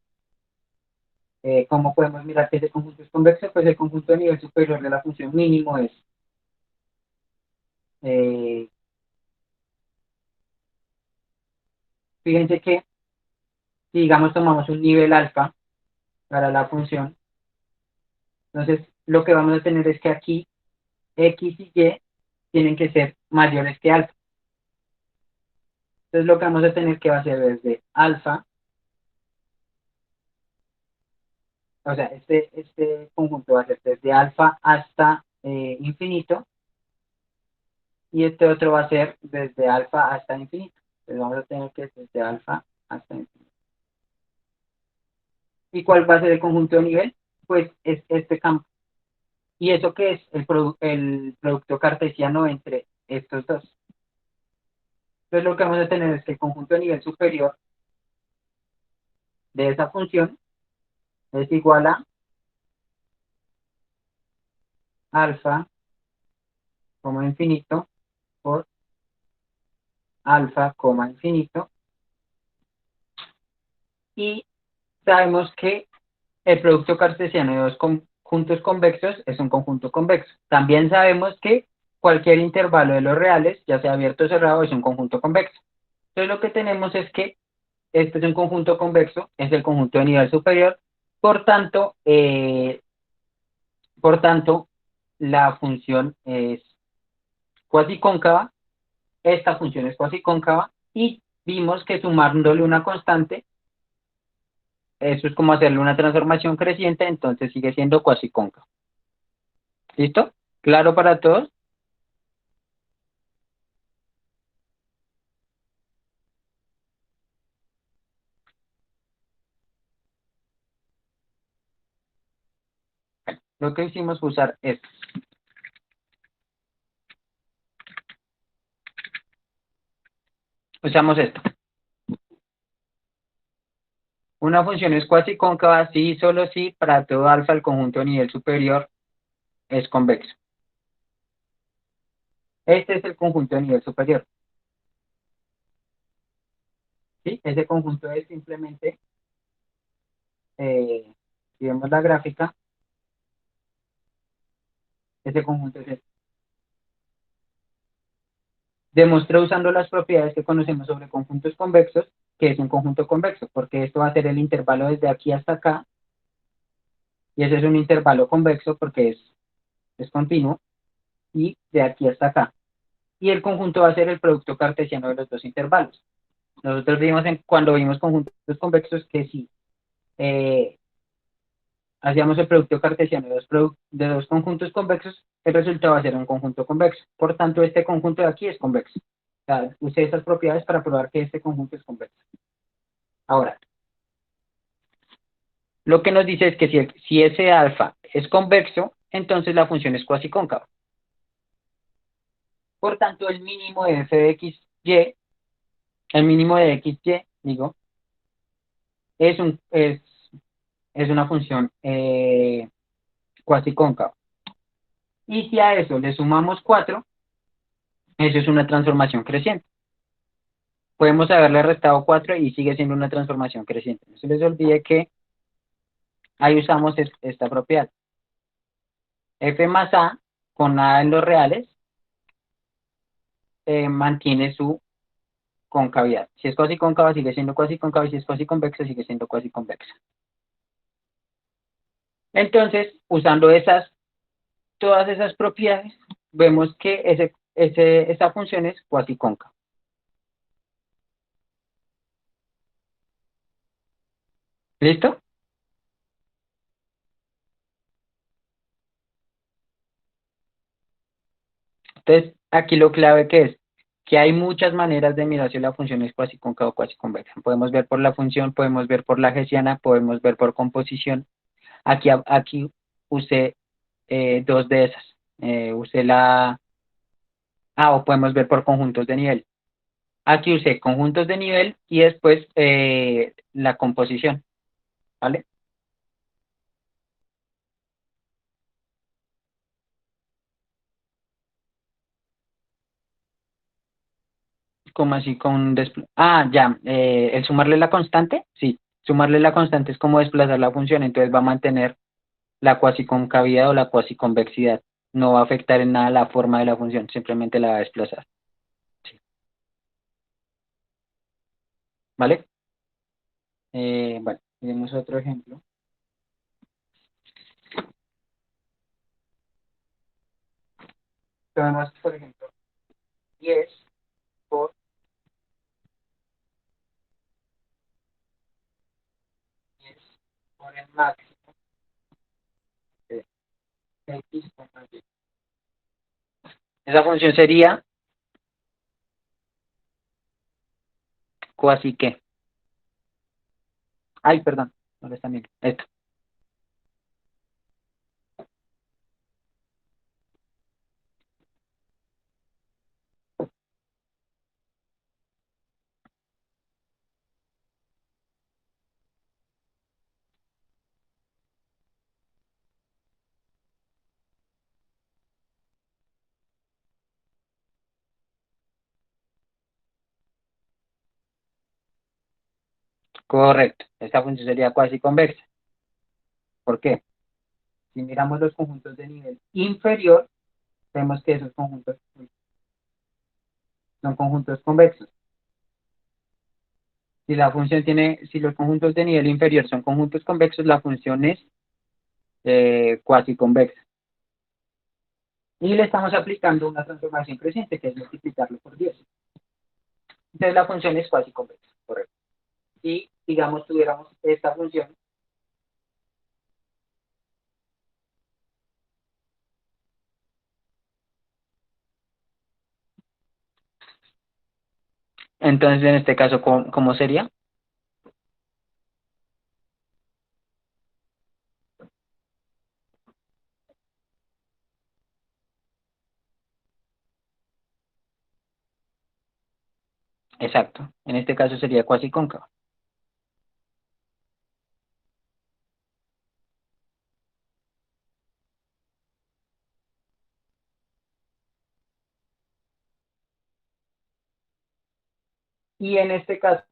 ¿Cómo podemos mirar que ese conjunto es convexo? Pues el conjunto de nivel superior de la función mínimo es eh, fíjense que si digamos tomamos un nivel alfa para la función, entonces lo que vamos a tener es que aquí x y y tienen que ser mayores que alfa. Entonces lo que vamos a tener que va a ser desde alfa, o sea, este conjunto va a ser desde alfa hasta infinito, y este otro va a ser desde alfa hasta infinito. Entonces vamos a tener que desde alfa hasta infinito. ¿Y cuál va a ser el conjunto de nivel? Pues es este campo. ¿Y eso qué es? El producto cartesiano entre estos dos. Entonces lo que vamos a tener es que el conjunto de nivel superior de esa función es igual a alfa como infinito por alfa, infinito, y sabemos que el producto cartesiano de dos conjuntos convexos es un conjunto convexo. También sabemos que cualquier intervalo de los reales, ya sea abierto o cerrado, es un conjunto convexo. Entonces lo que tenemos es que este es un conjunto convexo, es el conjunto de nivel superior, por tanto, la función es cuasi cóncava, esta función es cuasi cóncava, y vimos que sumándole una constante, eso es como hacerle una transformación creciente, entonces sigue siendo cuasi cóncavo. ¿Listo? ¿Claro para todos? Lo que hicimos fue usar esto. Usamos esto. Una función es cuasi cóncava si y solo si para todo alfa el conjunto de nivel superior es convexo. Este es el conjunto de nivel superior. ¿Sí? Ese conjunto es simplemente, si vemos la gráfica, ese conjunto es este. Demostré usando las propiedades que conocemos sobre conjuntos convexos, que es un conjunto convexo, porque esto va a ser el intervalo desde aquí hasta acá, y ese es un intervalo convexo porque es continuo, y de aquí hasta acá. Y el conjunto va a ser el producto cartesiano de los dos intervalos. Nosotros vimos cuando vimos conjuntos convexos que si hacíamos el producto cartesiano de dos conjuntos convexos, el resultado va a ser un conjunto convexo. Por tanto, este conjunto de aquí es convexo. O sea, usé estas propiedades para probar que este conjunto es convexo. Ahora, lo que nos dice es que si ese alfa es convexo, entonces la función es cuasi cóncava. Por tanto, el mínimo de f de x, y, el mínimo de x, y, digo, es, es una función cuasi cóncava. Y si a eso le sumamos 4, eso es una transformación creciente. Podemos haberle restado 4 y sigue siendo una transformación creciente. No se les olvide que ahí usamos esta propiedad. F más A con A en los reales mantiene su concavidad. Si es cuasi cóncava, sigue siendo cuasi cóncava, y si es cuasi convexa, sigue siendo cuasi convexa. Entonces, usando todas esas propiedades, vemos que esa función es cuasi cóncava. ¿Listo? Entonces, aquí lo clave que es que hay muchas maneras de mirar si la función es cuasi cóncava o cuasi convexa. Podemos ver por la función, podemos ver por la hessiana, podemos ver por composición. Aquí usé dos de esas. Usé o podemos ver por conjuntos de nivel. Aquí usé conjuntos de nivel y después la composición, ¿vale? Como así ya, el sumarle la constante, sí, sumarle la constante es como desplazar la función, entonces va a mantener la cuasiconcavidad o la cuasiconvexidad. No va a afectar en nada la forma de la función, simplemente la va a desplazar, sí, ¿vale? Bueno, tenemos otro ejemplo. Tenemos, por ejemplo, 10 por 10 por el máximo de x contra y. Esa función sería cuasi que. Ay, perdón, no está bien. Esto, correcto. Esta función sería cuasi convexa. ¿Por qué? Si miramos los conjuntos de nivel inferior, vemos que esos conjuntos son conjuntos convexos. Si los conjuntos de nivel inferior son conjuntos convexos, la función es cuasi convexa. Y le estamos aplicando una transformación creciente, que es multiplicarlo por 10. Entonces la función es cuasi convexa, correcto. Si, digamos, tuviéramos esta función, entonces en este caso, ¿cómo sería? Exacto. En este caso sería cuasi cóncava. Y en este caso,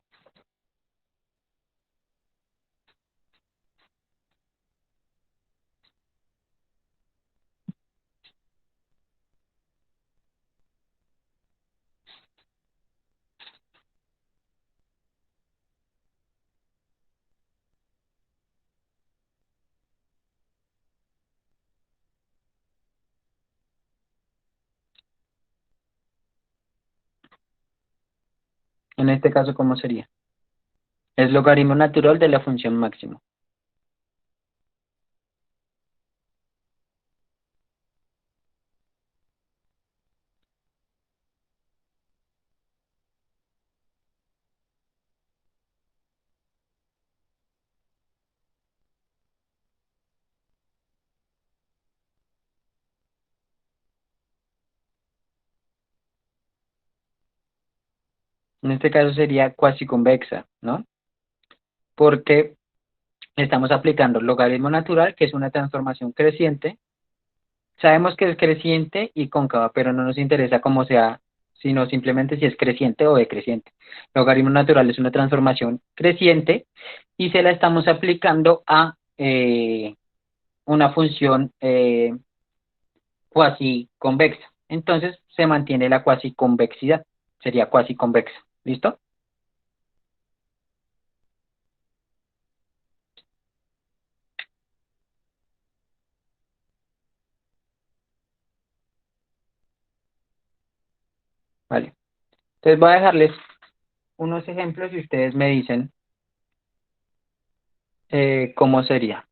¿cómo sería? Es logaritmo natural de la función máximo. En este caso sería cuasi convexa, ¿no? Porque estamos aplicando el logaritmo natural, que es una transformación creciente. Sabemos que es creciente y cóncava, pero no nos interesa cómo sea, sino simplemente si es creciente o decreciente. Logaritmo natural es una transformación creciente y se la estamos aplicando a una función cuasi convexa. Entonces se mantiene la cuasi convexidad. Sería cuasi convexa. ¿Listo? Vale. Entonces voy a dejarles unos ejemplos y ustedes me dicen cómo sería.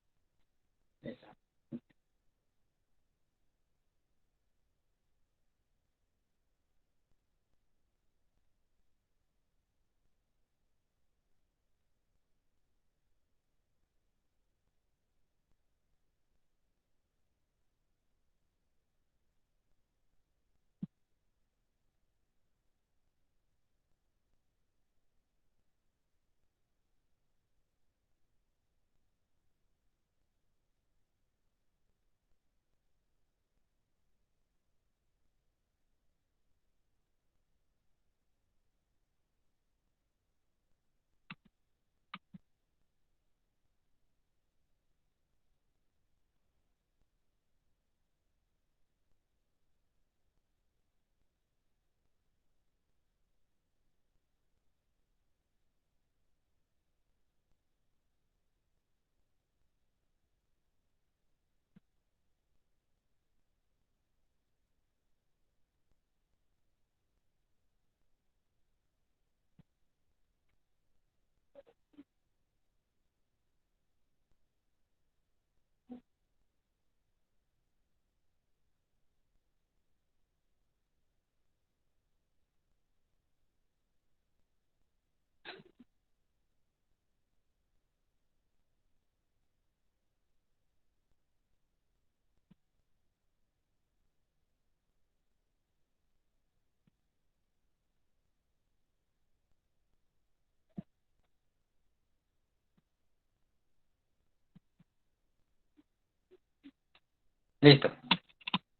Listo.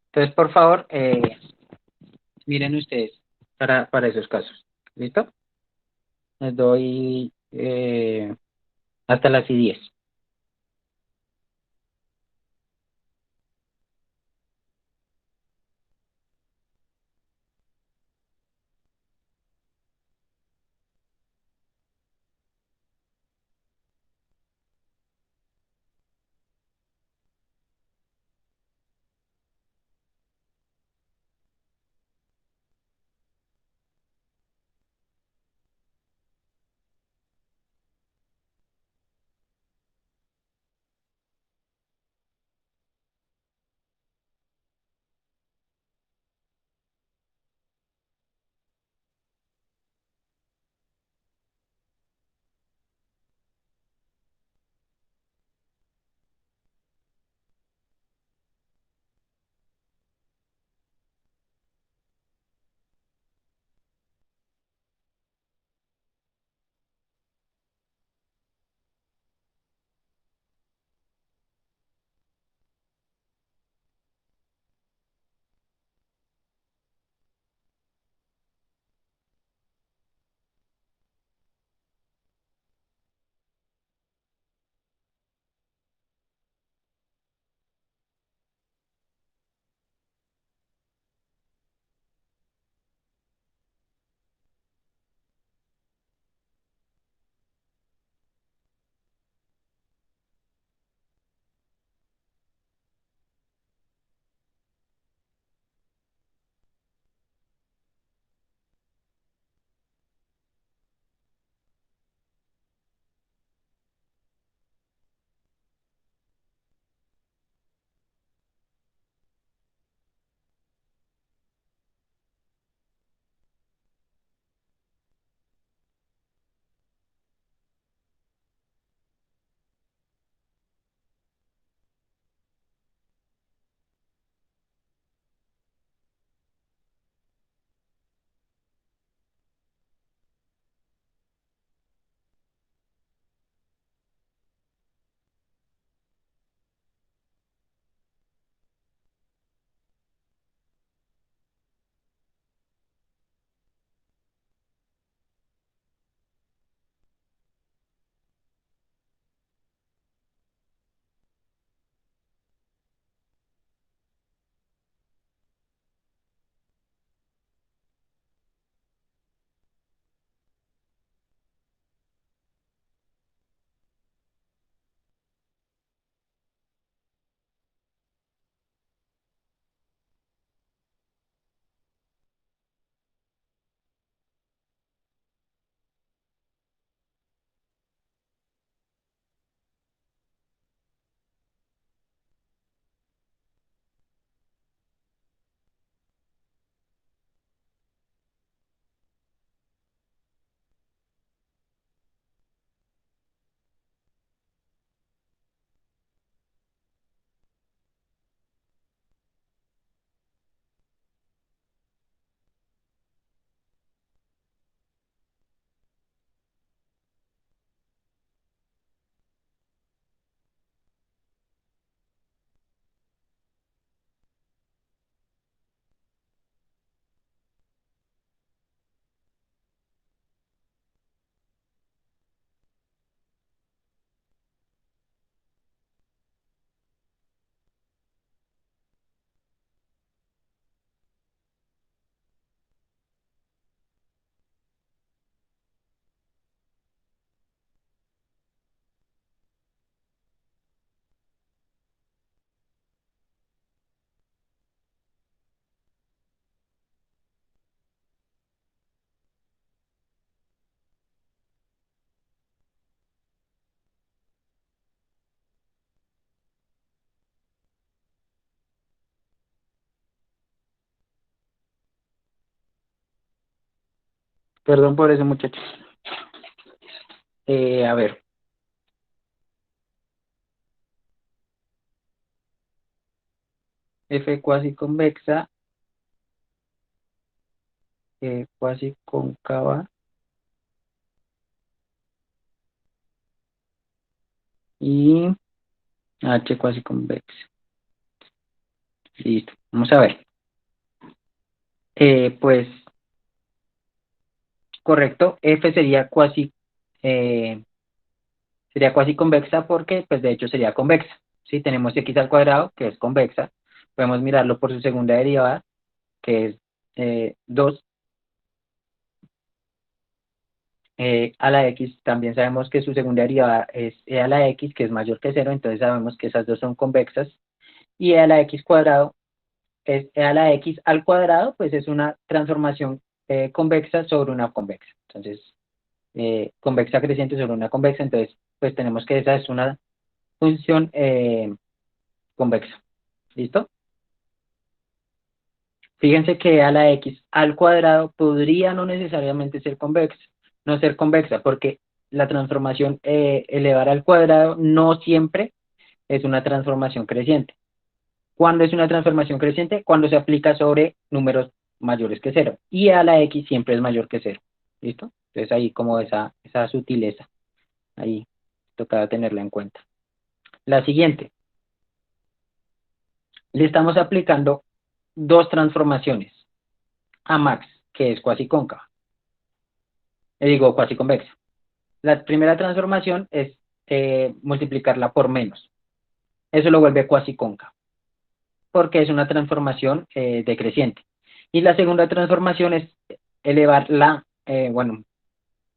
Entonces, por favor, miren ustedes para esos casos. ¿Listo? Les doy hasta las y 10. Perdón por eso, muchachos. A ver. F cuasi convexa, cuasi cóncava y H cuasi convexa. Listo. Vamos a ver. Pues, correcto. F sería cuasi convexa porque, pues, de hecho sería convexa. Si tenemos x al cuadrado, que es convexa, podemos mirarlo por su segunda derivada, que es 2 a la x. También sabemos que su segunda derivada es e a la x, que es mayor que cero, entonces sabemos que esas dos son convexas. Y e a la x cuadrado es e a la x al cuadrado, pues es una transformación convexa sobre una convexa. Entonces, convexa creciente sobre una convexa, entonces, pues tenemos que esa es una función convexa. ¿Listo? Fíjense que e a la x al cuadrado podría no necesariamente ser convexa, no ser convexa, porque la transformación elevar al cuadrado no siempre es una transformación creciente. ¿Cuándo es una transformación creciente? Cuando se aplica sobre números mayores que cero. Y e a la x siempre es mayor que cero. ¿Listo? Entonces ahí como esa sutileza, ahí toca tenerla en cuenta. La siguiente, le estamos aplicando dos transformaciones a Max, que es cuasi cóncava. Le digo cuasi convexa. La primera transformación es multiplicarla por menos. Eso lo vuelve cuasi cóncava, porque es una transformación decreciente. Y la segunda transformación es elevar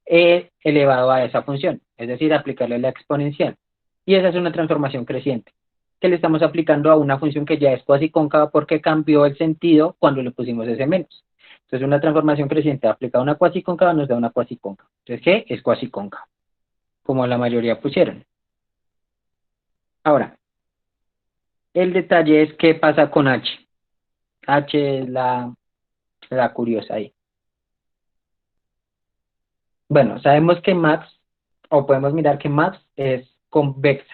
e elevado a esa función, es decir, aplicarle la exponencial. Y esa es una transformación creciente, que le estamos aplicando a una función que ya es cuasi cóncava porque cambió el sentido cuando le pusimos ese menos. Entonces, una transformación creciente aplicada a una cuasi cóncava nos da una cuasi cóncava. Entonces, G es cuasi cóncava, como la mayoría pusieron. Ahora, el detalle es qué pasa con H. H es la curiosa ahí. Bueno, sabemos que Max, o podemos mirar que Max es convexa.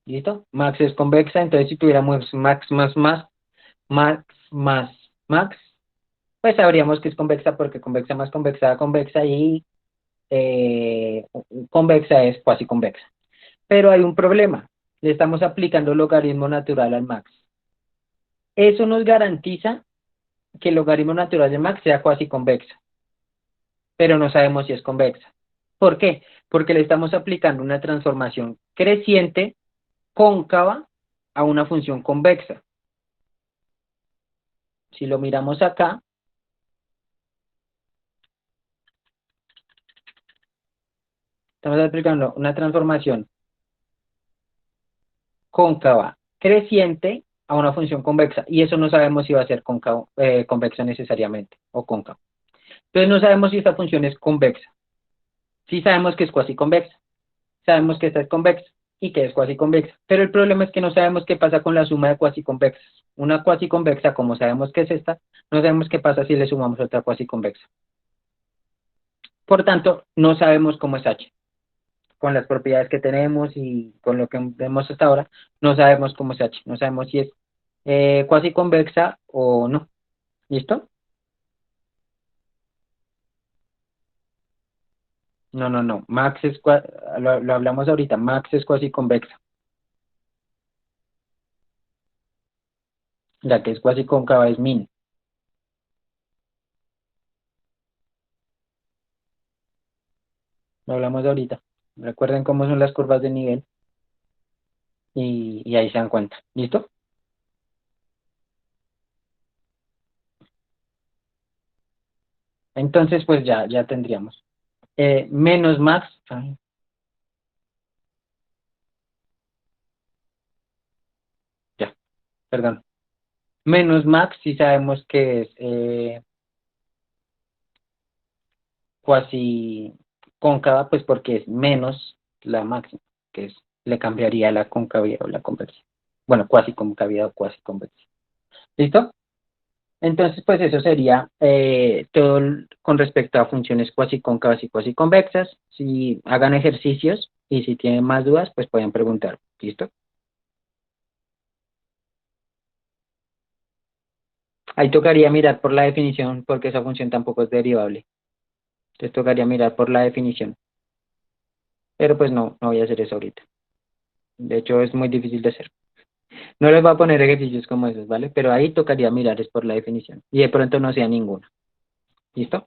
¿Listo? Max es convexa, entonces si tuviéramos Max Max, pues sabríamos que es convexa porque convexa más convexa da convexa y eh, convexa es cuasi convexa. Pero hay un problema, le estamos aplicando logaritmo natural al Max. Eso nos garantiza que el logaritmo natural de Max sea cuasi convexa, pero no sabemos si es convexa. ¿Por qué? Porque le estamos aplicando una transformación creciente cóncava a una función convexa. Si lo miramos acá, estamos aplicando una transformación cóncava creciente a una función convexa, y eso no sabemos si va a ser convexa necesariamente, o cóncava. Entonces no sabemos si esta función es convexa. Sí sabemos que es cuasi convexa, sabemos que esta es convexa, y que es cuasi convexa, pero el problema es que no sabemos qué pasa con la suma de cuasi convexas. Una cuasi convexa, como sabemos que es esta, no sabemos qué pasa si le sumamos otra cuasi convexa. Por tanto, no sabemos cómo es H. Con las propiedades que tenemos y con lo que vemos hasta ahora, no sabemos cómo es H, no sabemos si es cuasi convexa o no. ¿Listo? No, no, no. Lo hablamos ahorita. Max es cuasi convexa. La que es cuasi cóncava es min. Lo hablamos ahorita. Recuerden cómo son las curvas de nivel y ahí se dan cuenta. ¿Listo? Entonces, pues ya tendríamos. Menos max. Ay, ya, perdón. Menos max si sabemos que es cuasi cóncava, pues porque es menos la máxima, que es, le cambiaría la concavidad o la convexia. Bueno, cuasi concavidad o cuasi convexia. ¿Listo? Entonces, pues eso sería todo con respecto a funciones cuasicóncavas y cuasiconvexas. Si hagan ejercicios y si tienen más dudas, pues pueden preguntar. ¿Listo? Ahí tocaría mirar por la definición porque esa función tampoco es derivable. Entonces tocaría mirar por la definición. Pero pues no voy a hacer eso ahorita. De hecho, es muy difícil de hacer. No les voy a poner ejercicios como esos, ¿vale? Pero ahí tocaría mirar es por la definición. Y de pronto no sea ninguna. ¿Listo?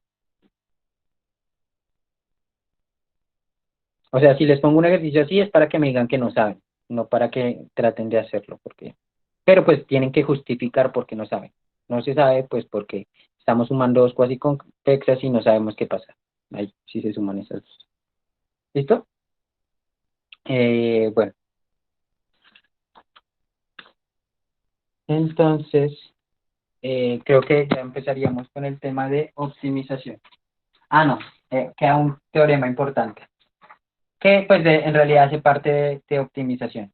O sea, si les pongo un ejercicio así es para que me digan que no saben, no para que traten de hacerlo, porque... Pero pues tienen que justificar por qué no saben. No se sabe, pues porque estamos sumando dos cuasiconvexas y no sabemos qué pasa. Ahí sí se suman esas dos. ¿Listo? Bueno, entonces creo que ya empezaríamos con el tema de optimización. Ah, no, queda un teorema importante, que pues en realidad hace parte de optimización.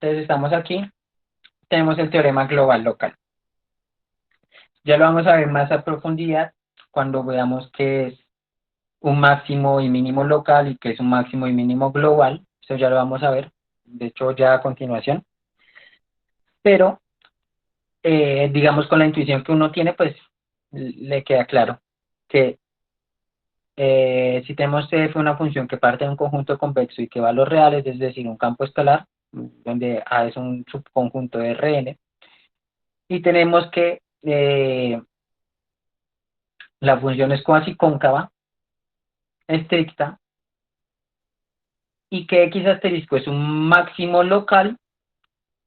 Entonces estamos aquí, tenemos el teorema global local. Ya lo vamos a ver más a profundidad cuando veamos qué es un máximo y mínimo local y qué es un máximo y mínimo global. Eso ya lo vamos a ver, de hecho ya a continuación. Pero digamos con la intuición que uno tiene, pues le queda claro que si tenemos f una función que parte de un conjunto convexo y que valores reales, es decir, un campo escalar, donde A es un subconjunto de Rn, y tenemos que la función es cuasi cóncava, estricta, y que x asterisco es un máximo local,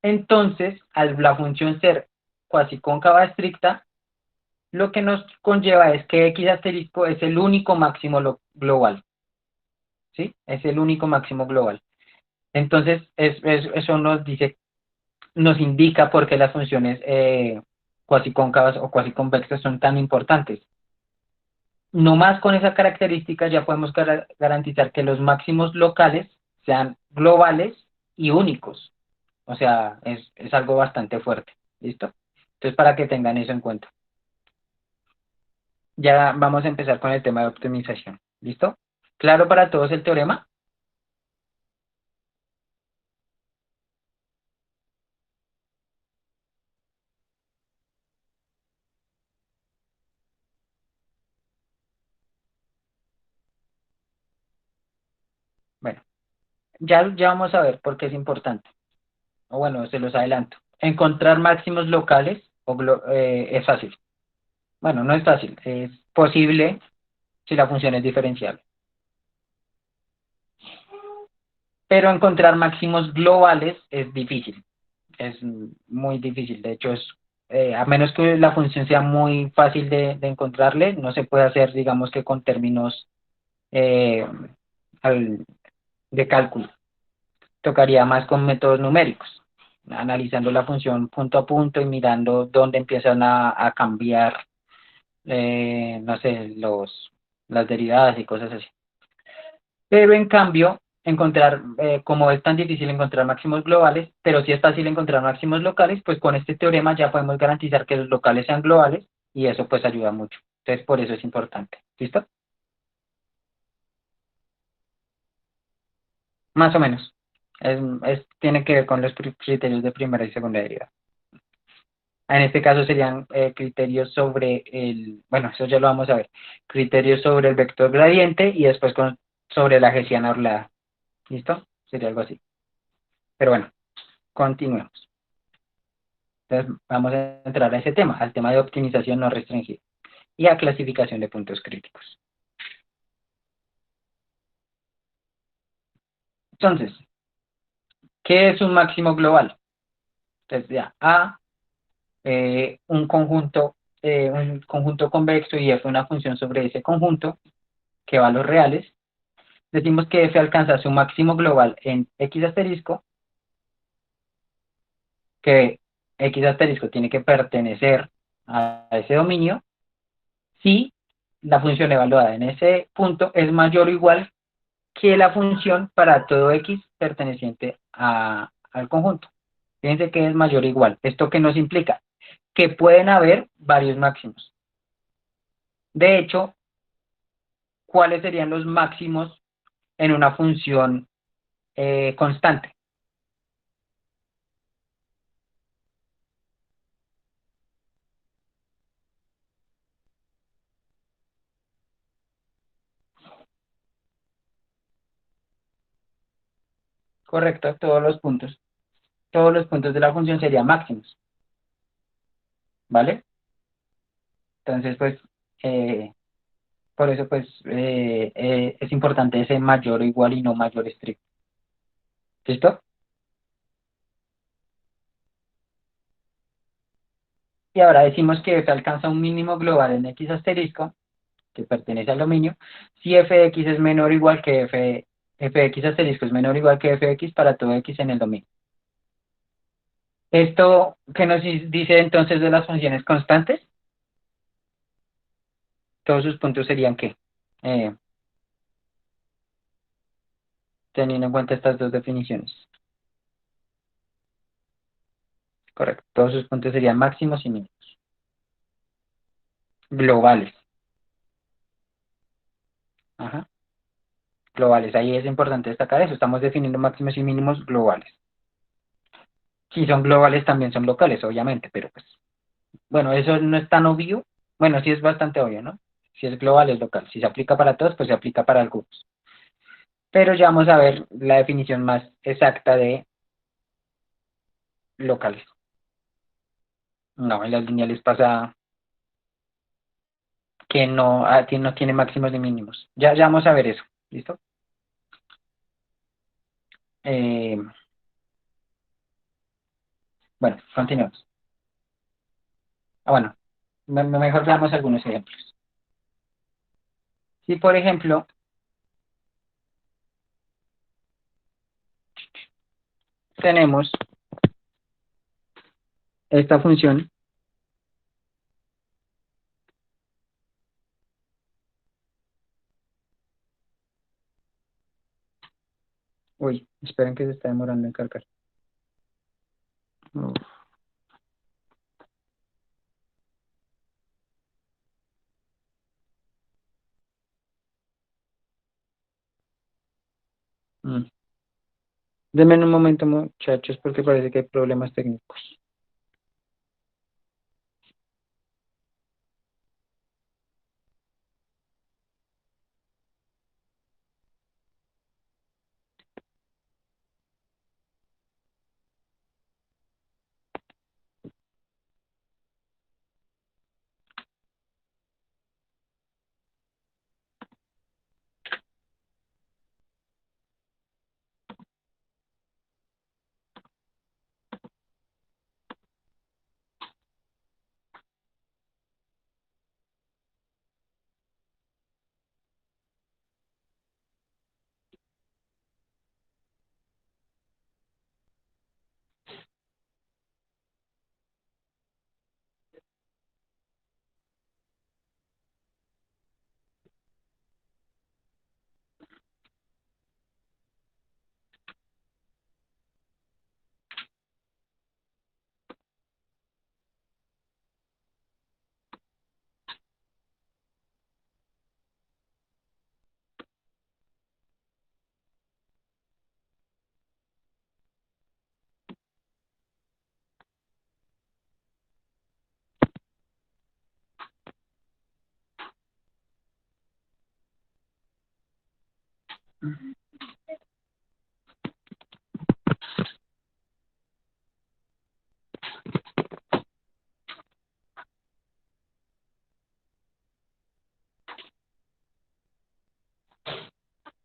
entonces al la función ser cuasi cóncava estricta, lo que nos conlleva es que x asterisco es el único máximo global, ¿sí? Es el único máximo global. Entonces, eso nos dice, nos indica por qué las funciones cuasicóncavas o cuasiconvexas son tan importantes. No más con esa característica ya podemos garantizar que los máximos locales sean globales y únicos. O sea, es algo bastante fuerte. ¿Listo? Entonces, para que tengan eso en cuenta. Ya vamos a empezar con el tema de optimización. ¿Listo? ¿Claro para todos el teorema? Bueno, ya vamos a ver por qué es importante. O bueno, se los adelanto. Encontrar máximos locales es fácil. Bueno, no es fácil, es posible si la función es diferenciable. Pero encontrar máximos globales es difícil, es muy difícil. De hecho, a menos que la función sea muy fácil de encontrarle, no se puede hacer, digamos que con términos eh, al- de cálculo. Tocaría más con métodos numéricos, analizando la función punto a punto y mirando dónde empiezan a cambiar, no sé, las derivadas y cosas así. Pero en cambio, como es tan difícil encontrar máximos globales, pero sí es fácil encontrar máximos locales, pues con este teorema ya podemos garantizar que los locales sean globales y eso pues ayuda mucho. Entonces, por eso es importante. ¿Listo? Más o menos. Tiene que ver con los criterios de primera y segunda derivada. En este caso serían criterios sobre bueno, eso ya lo vamos a ver, criterios sobre el vector gradiente y después sobre la hessiana orlada. ¿Listo? Sería algo así. Pero bueno, continuemos. Entonces vamos a entrar a ese tema, al tema de optimización no restringida y a clasificación de puntos críticos. Entonces, ¿qué es un máximo global? Entonces ya, un conjunto convexo y f una función sobre ese conjunto que va a los reales. Decimos que f alcanza su máximo global en x asterisco, que x asterisco tiene que pertenecer a ese dominio, si la función evaluada en ese punto es mayor o igual que la función para todo x perteneciente al conjunto. Fíjense que es mayor o igual. ¿Esto qué nos implica? Que pueden haber varios máximos. De hecho, ¿cuáles serían los máximos en una función constante? Correcto, todos los puntos. Todos los puntos de la función serían máximos, ¿vale? Entonces, pues, eh, por eso, pues, es importante ese mayor o igual y no mayor estricto. ¿Listo? Y ahora decimos que f alcanza un mínimo global en x asterisco, que pertenece al dominio, si f de x es menor o igual que f de x asterisco es menor o igual que f de x para todo x en el dominio. ¿Esto qué nos dice entonces de las funciones constantes? Todos sus puntos serían ¿qué? Eh, Teniendo en cuenta estas dos definiciones. Correcto. Todos sus puntos serían máximos y mínimos. Globales. Ajá. Globales. Ahí es importante destacar eso. Estamos definiendo máximos y mínimos globales. Si son globales, también son locales, obviamente, pero pues, bueno, eso no es tan obvio. Bueno, sí es bastante obvio, ¿no? Si es global, es local. Si se aplica para todos, pues se aplica para algunos. Pero ya vamos a ver la definición más exacta de locales. No, en las lineales pasa que no, no tiene máximos ni mínimos. Ya vamos a ver eso. ¿Listo? Eh, bueno, continuemos. Bueno, mejor veamos algunos ejemplos. Si, por ejemplo, tenemos esta función, uy, esperen que se está demorando en cargar. Uf. Mm. Denme un momento, muchachos, porque parece que hay problemas técnicos.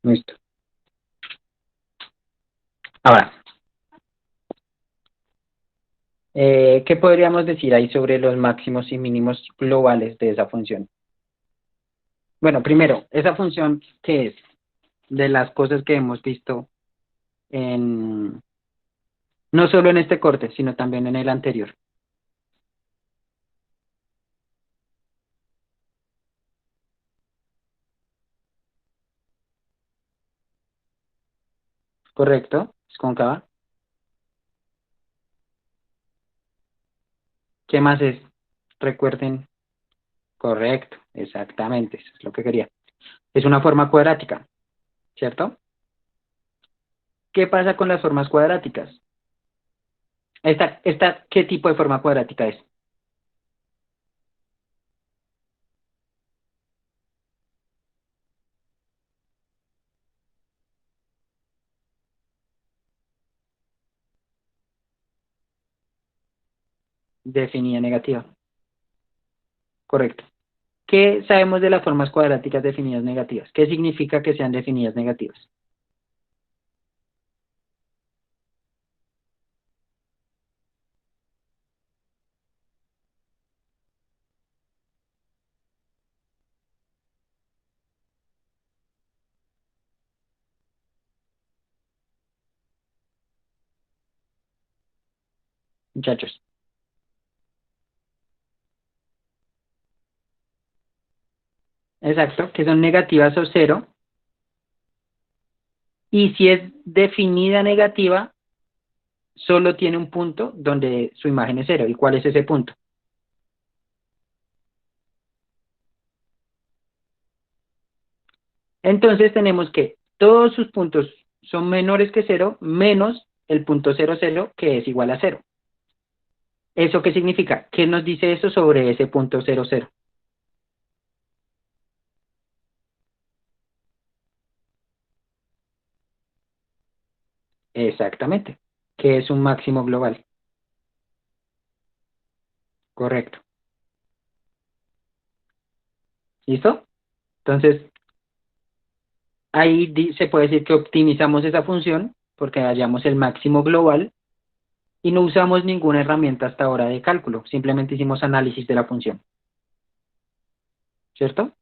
Listo. Ahora, ¿qué podríamos decir ahí sobre los máximos y mínimos globales de esa función? Bueno, primero, esa función, ¿qué es? De las cosas que hemos visto en, no solo en este corte, sino también en el anterior. ¿Correcto? ¿Es cóncava? ¿Qué más es? Recuerden, correcto, exactamente, eso es lo que quería. Es una forma cuadrática, ¿cierto? ¿Qué pasa con las formas cuadráticas? ¿Qué tipo de forma cuadrática es? Definida negativa, correcto. ¿Qué sabemos de las formas cuadráticas definidas negativas? ¿Qué significa que sean definidas negativas? Muchachos, exacto, que son negativas o cero, y si es definida negativa, solo tiene un punto donde su imagen es cero. ¿Y cuál es ese punto? Entonces tenemos que todos sus puntos son menores que cero, menos el punto cero cero, que es igual a cero. ¿Eso qué significa? ¿Qué nos dice eso sobre ese punto cero cero? Exactamente, que es un máximo global. Correcto. ¿Listo? Entonces, ahí se puede decir que optimizamos esa función porque hallamos el máximo global y no usamos ninguna herramienta hasta ahora de cálculo, simplemente hicimos análisis de la función, ¿cierto?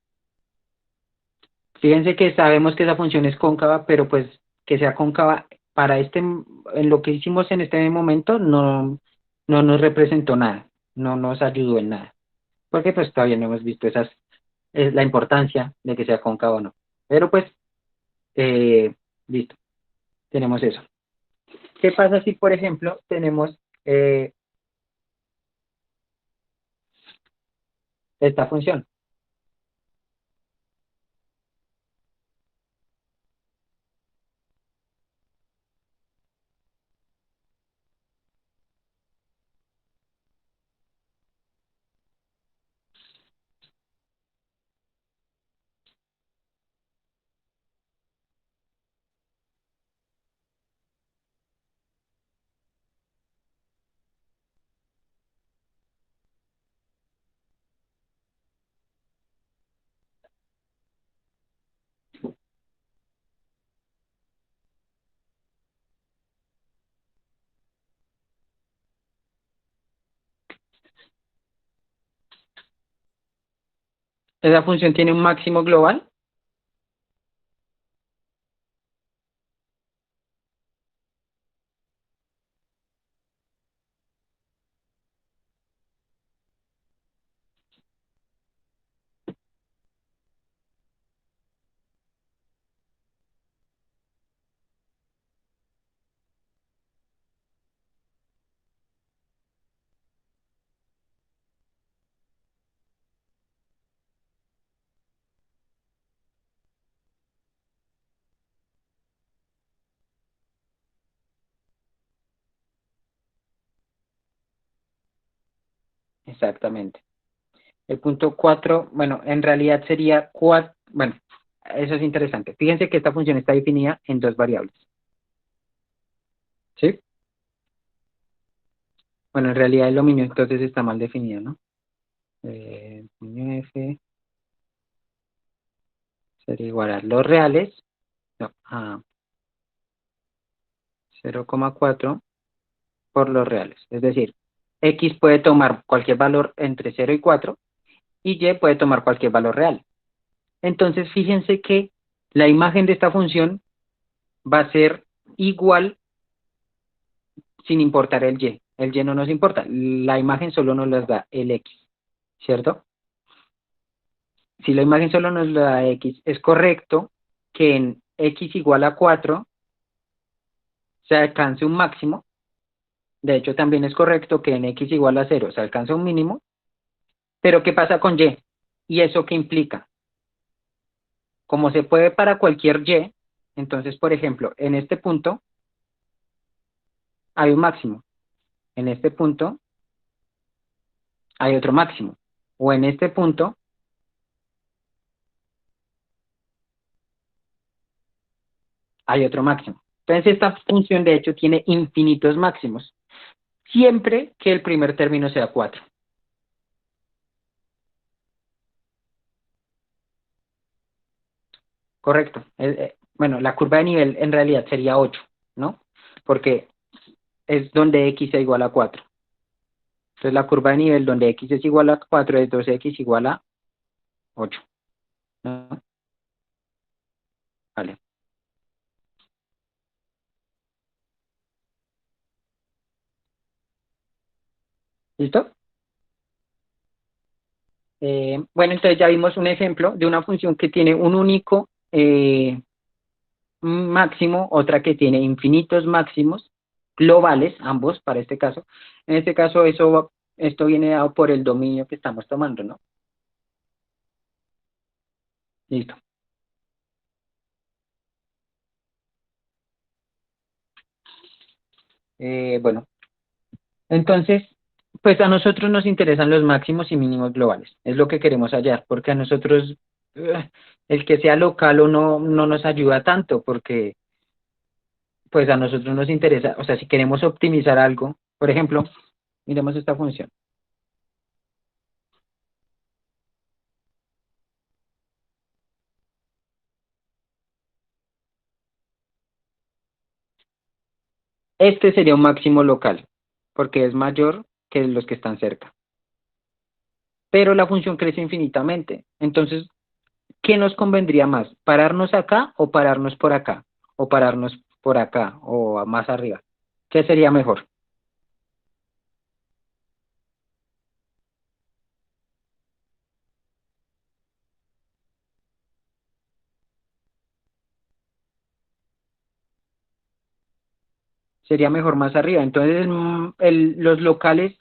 Fíjense que sabemos que esa función es cóncava, pero pues que sea cóncava para en lo que hicimos en este momento no nos representó nada, no nos ayudó en nada, porque pues todavía no hemos visto es la importancia de que sea cóncava o no. Pero pues, eh, listo, tenemos eso. ¿Qué pasa si, por ejemplo, tenemos eh, esta función? Esa función tiene un máximo global. Exactamente. El punto 4, bueno, en realidad sería 4, bueno, eso es interesante. Fíjense que esta función está definida en dos variables, ¿sí? Bueno, en realidad el dominio entonces está mal definido, ¿no? Dominio F sería igual a los reales, no, a 0,4 por los reales. Es decir, X puede tomar cualquier valor entre 0 y 4 y Y puede tomar cualquier valor real. Entonces, fíjense que la imagen de esta función va a ser igual sin importar el Y. El Y no nos importa. La imagen solo nos las da el X, ¿cierto? Si la imagen solo nos la da X, es correcto que en X igual a 4 se alcance un máximo De hecho, también es correcto que en x igual a 0 se alcanza un mínimo, pero ¿qué pasa con y? ¿Y eso qué implica? Como se puede para cualquier y, entonces, por ejemplo, en este punto hay un máximo, en este punto hay otro máximo, o en este punto hay otro máximo. Entonces, esta función de hecho tiene infinitos máximos, siempre que el primer término sea 4. Correcto. Bueno, la curva de nivel en realidad sería 8, ¿no? Porque es donde x es igual a 4. Entonces la curva de nivel donde x es igual a 4 es 2x igual a 8, ¿no? Vale. ¿Listo? Bueno, entonces ya vimos un ejemplo de una función que tiene un único máximo, otra que tiene infinitos máximos globales, ambos para este caso. En este caso, esto viene dado por el dominio que estamos tomando, ¿no? Listo. Bueno, entonces, pues a nosotros nos interesan los máximos y mínimos globales, es lo que queremos hallar, porque a nosotros el que sea local o no, no nos ayuda tanto, porque pues a nosotros nos interesa, o sea, si queremos optimizar algo, por ejemplo, miremos esta función. Este sería un máximo local, porque es mayor que los que están cerca. Pero la función crece infinitamente. Entonces, ¿qué nos convendría más? ¿Pararnos acá o pararnos por acá? ¿O pararnos por acá o más arriba? ¿Qué sería mejor? Sería mejor más arriba. Entonces, los locales,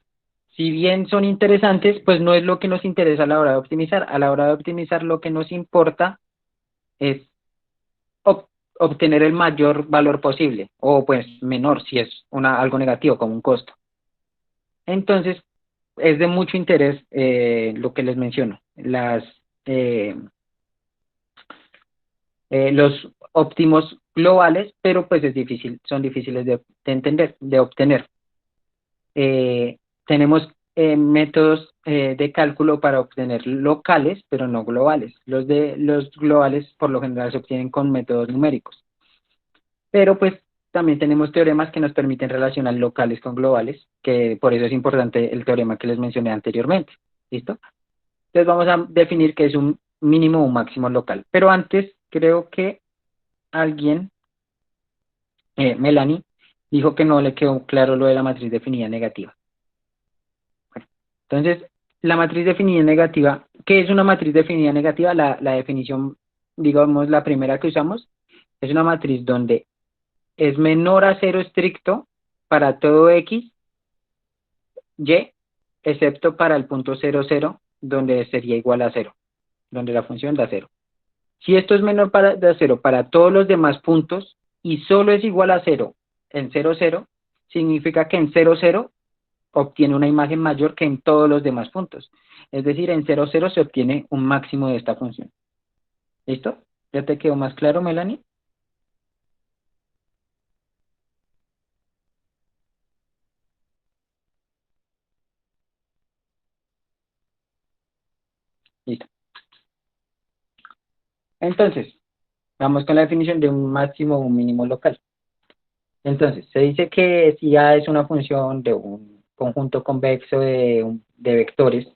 si bien son interesantes, pues no es lo que nos interesa a la hora de optimizar. A la hora de optimizar, lo que nos importa es ob- obtener el mayor valor posible, o pues menor si es algo negativo, como un costo. Entonces, es de mucho interés lo que les menciono, eh, los óptimos globales, pero pues es difícil, son difíciles de entender, de obtener. Tenemos métodos de cálculo para obtener locales, pero no globales. Los globales por lo general se obtienen con métodos numéricos, pero pues también tenemos teoremas que nos permiten relacionar locales con globales, que por eso es importante el teorema que les mencioné anteriormente. ¿Listo? Entonces vamos a definir qué es un mínimo o un máximo local. Pero antes creo que alguien, Melanie, dijo que no le quedó claro lo de la matriz definida negativa. Bueno, entonces, la matriz definida negativa, ¿qué es una matriz definida negativa? La definición, digamos, la primera que usamos, es una matriz donde es menor a cero estricto para todo x, y, excepto para el punto 0, 0, donde sería igual a cero, donde la función da cero. Si esto es menor de cero para todos los demás puntos y solo es igual a cero en 0, 0, significa que en 0, 0 obtiene una imagen mayor que en todos los demás puntos. Es decir, en 0, 0 se obtiene un máximo de esta función. ¿Listo? ¿Ya te quedó más claro, Melanie? Listo. Entonces, vamos con la definición de un máximo o un mínimo local. Entonces, se dice que si A es una función de un conjunto convexo de vectores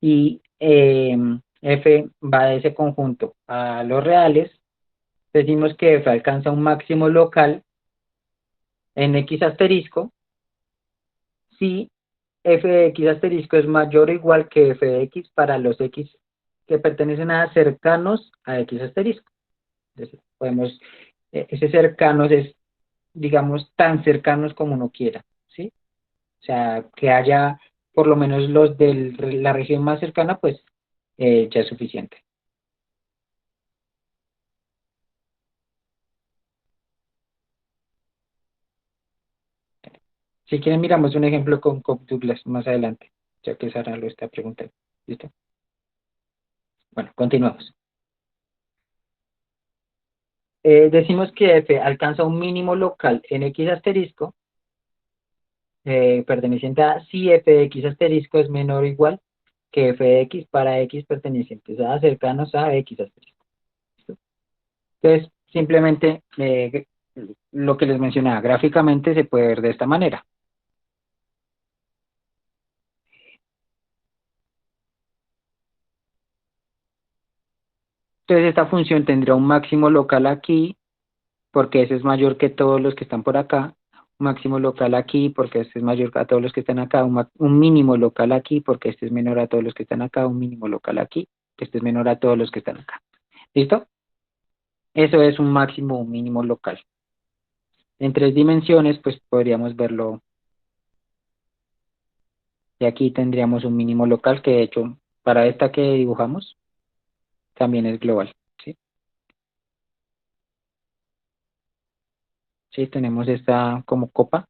y f va de ese conjunto a los reales, decimos que f alcanza un máximo local en x asterisco si f de x asterisco es mayor o igual que f de x para los x que pertenecen a cercanos a x asterisco. Entonces, ese cercanos es, digamos, tan cercanos como uno quiera, ¿sí? O sea, que haya por lo menos los de la región más cercana, pues ya es suficiente. Si quieren, miramos un ejemplo con Cobb Douglas más adelante, ya que Sara lo está preguntando. ¿Listo? Bueno, continuamos. Decimos que f alcanza un mínimo local en x asterisco, perteneciente a si f de x asterisco es menor o igual que f de x para x pertenecientes a cercanos a x asterisco. ¿Listo? Entonces, simplemente lo que les mencionaba, gráficamente se puede ver de esta manera. Entonces, esta función tendrá un máximo local aquí, porque ese es mayor que todos los que están por acá, un máximo local aquí, porque este es mayor a todos los que están acá, un mínimo local aquí, porque este es menor a todos los que están acá, un mínimo local aquí, que este es menor a todos los que están acá. ¿Listo? Eso es un máximo o un mínimo local. En tres dimensiones, pues podríamos verlo, y aquí tendríamos un mínimo local, que de hecho, para esta que dibujamos, también es global. ¿Sí? Sí, tenemos esta como copa,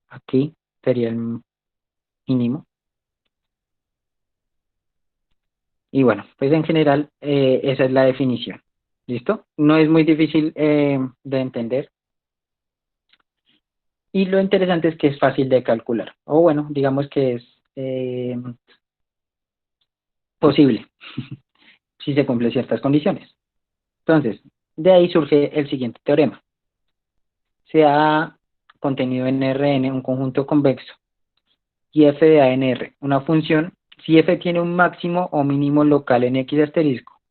aquí sería el mínimo. Y bueno, pues en general esa es la definición. ¿Listo? No es muy difícil de entender. Y lo interesante es que es fácil de calcular. O bueno, digamos que es posible si se cumplen ciertas condiciones. Entonces, de ahí surge el siguiente teorema. Se ha contenido en Rn un conjunto convexo y f de A en R, una función, si f tiene un máximo o mínimo local en x asterisco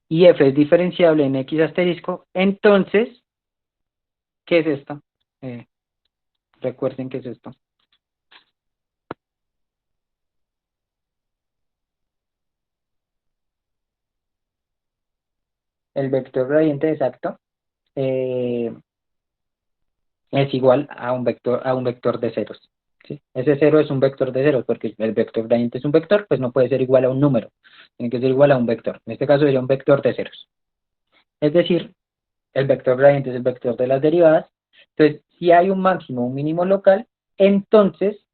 y f es diferenciable en x asterisco, entonces, ¿qué es esto? Eh, Recuerden qué es esto. El vector gradiente exacto eh, es igual a un vector de ceros. ¿Sí? Ese cero es un vector de ceros, porque el vector gradiente es un vector, pues no puede ser igual a un número, tiene que ser igual a un vector. En este caso sería un vector de ceros. Es decir, el vector gradiente es el vector de las derivadas. Entonces, si hay un máximo o un mínimo local, entonces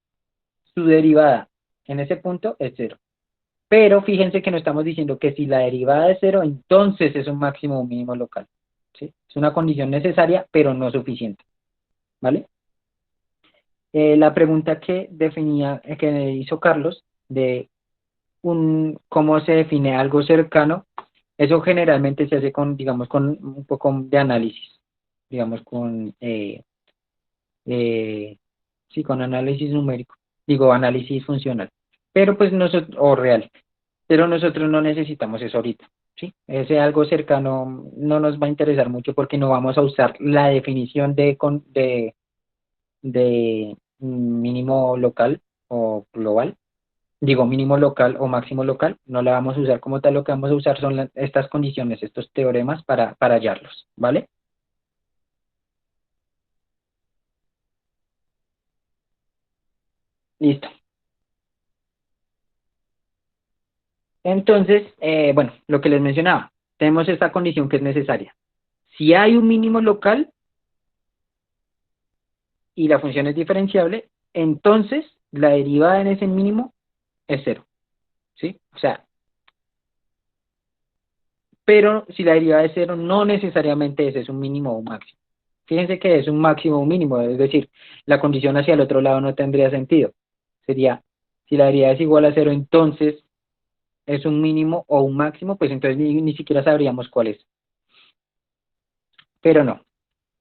su derivada en ese punto es cero. Pero fíjense que no estamos diciendo que si la derivada es cero, entonces es un máximo o un mínimo local. ¿Sí? Es una condición necesaria, pero no suficiente. ¿Vale? La pregunta que definía, que hizo Carlos, de cómo se define algo cercano, eso generalmente se hace con, digamos, con un poco de análisis, digamos, eh, sí, con análisis numérico, digo, análisis funcional, pero pues nosotros, o real, pero nosotros no necesitamos eso ahorita, ¿sí? Ese algo cercano no nos va a interesar mucho porque no vamos a usar la definición de mínimo local o global, digo mínimo local o máximo local, no la vamos a usar como tal, lo que vamos a usar son estas condiciones, estos teoremas para hallarlos, ¿vale? Listo. Entonces, bueno, lo que les mencionaba, tenemos esta condición que es necesaria. Si hay un mínimo local y la función es diferenciable, entonces la derivada en ese mínimo es cero, ¿sí? O sea, pero si la derivada es cero, no necesariamente ese es un mínimo o un máximo. Fíjense que es un máximo o un mínimo, es decir, la condición hacia el otro lado no tendría sentido. Sería, si la derivada es igual a cero, entonces es un mínimo o un máximo, pues entonces ni siquiera sabríamos cuál es. Pero no,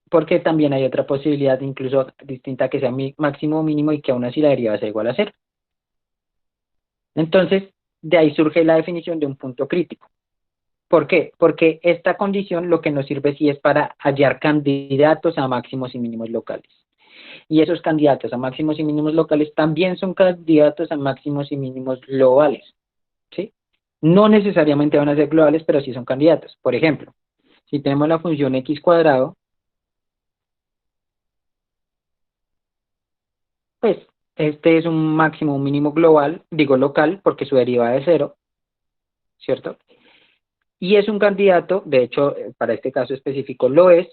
porque también hay otra posibilidad, incluso distinta, que sea máximo o mínimo y que aún así la derivada sea igual a cero. Entonces, de ahí surge la definición de un punto crítico. ¿Por qué? Porque esta condición lo que nos sirve sí es para hallar candidatos a máximos y mínimos locales. Y esos candidatos a máximos y mínimos locales también son candidatos a máximos y mínimos globales, ¿sí? No necesariamente van a ser globales, pero sí son candidatos. Por ejemplo, si tenemos la función x cuadrado, pues Este es un máximo, un mínimo global, digo local, porque su derivada es cero, ¿cierto? Y es un candidato, de hecho, para este caso específico lo es,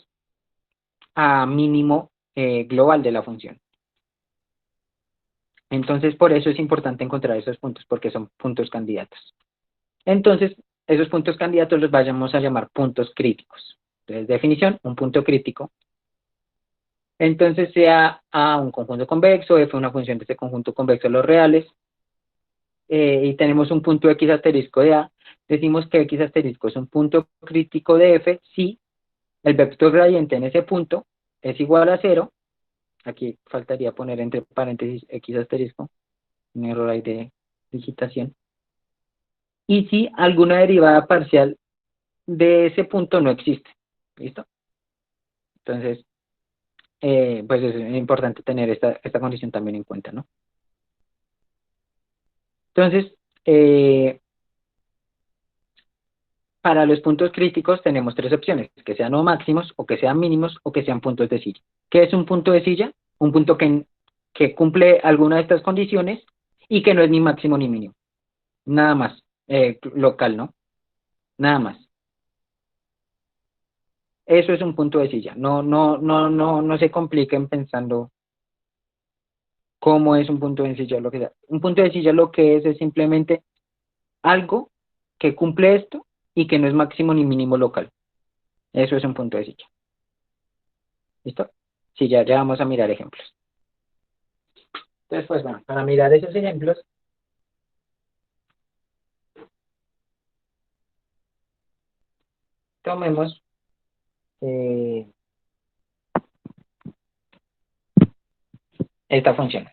a mínimo global de la función. Entonces, por eso es importante encontrar esos puntos, porque son puntos candidatos. Entonces, esos puntos candidatos los vayamos a llamar puntos críticos. Entonces, definición, un punto crítico. Entonces, sea A un conjunto convexo, F una función de ese conjunto convexo, los reales, y tenemos un punto X asterisco de A. Decimos que X asterisco es un punto crítico de F si el vector gradiente en ese punto es igual a cero. Aquí faltaría poner entre paréntesis X asterisco, un error ahí de digitación. Y si alguna derivada parcial de ese punto no existe. ¿Listo? Entonces, pues es importante tener esta condición también en cuenta, ¿no? Entonces, para los puntos críticos tenemos tres opciones, que sean o máximos, o que sean mínimos, o que sean puntos de silla. ¿Qué es un punto de silla? Un punto que cumple alguna de estas condiciones y que no es ni máximo ni mínimo. Nada más. Local, ¿no? Nada más. Eso es un punto de silla. No se compliquen pensando cómo es un punto de silla o lo que sea. Un punto de silla lo que es simplemente algo que cumple esto y que no es máximo ni mínimo local. Eso es un punto de silla. ¿Listo? Sí, ya vamos a mirar ejemplos. Entonces, pues bueno, para mirar esos ejemplos, tomemos esta función.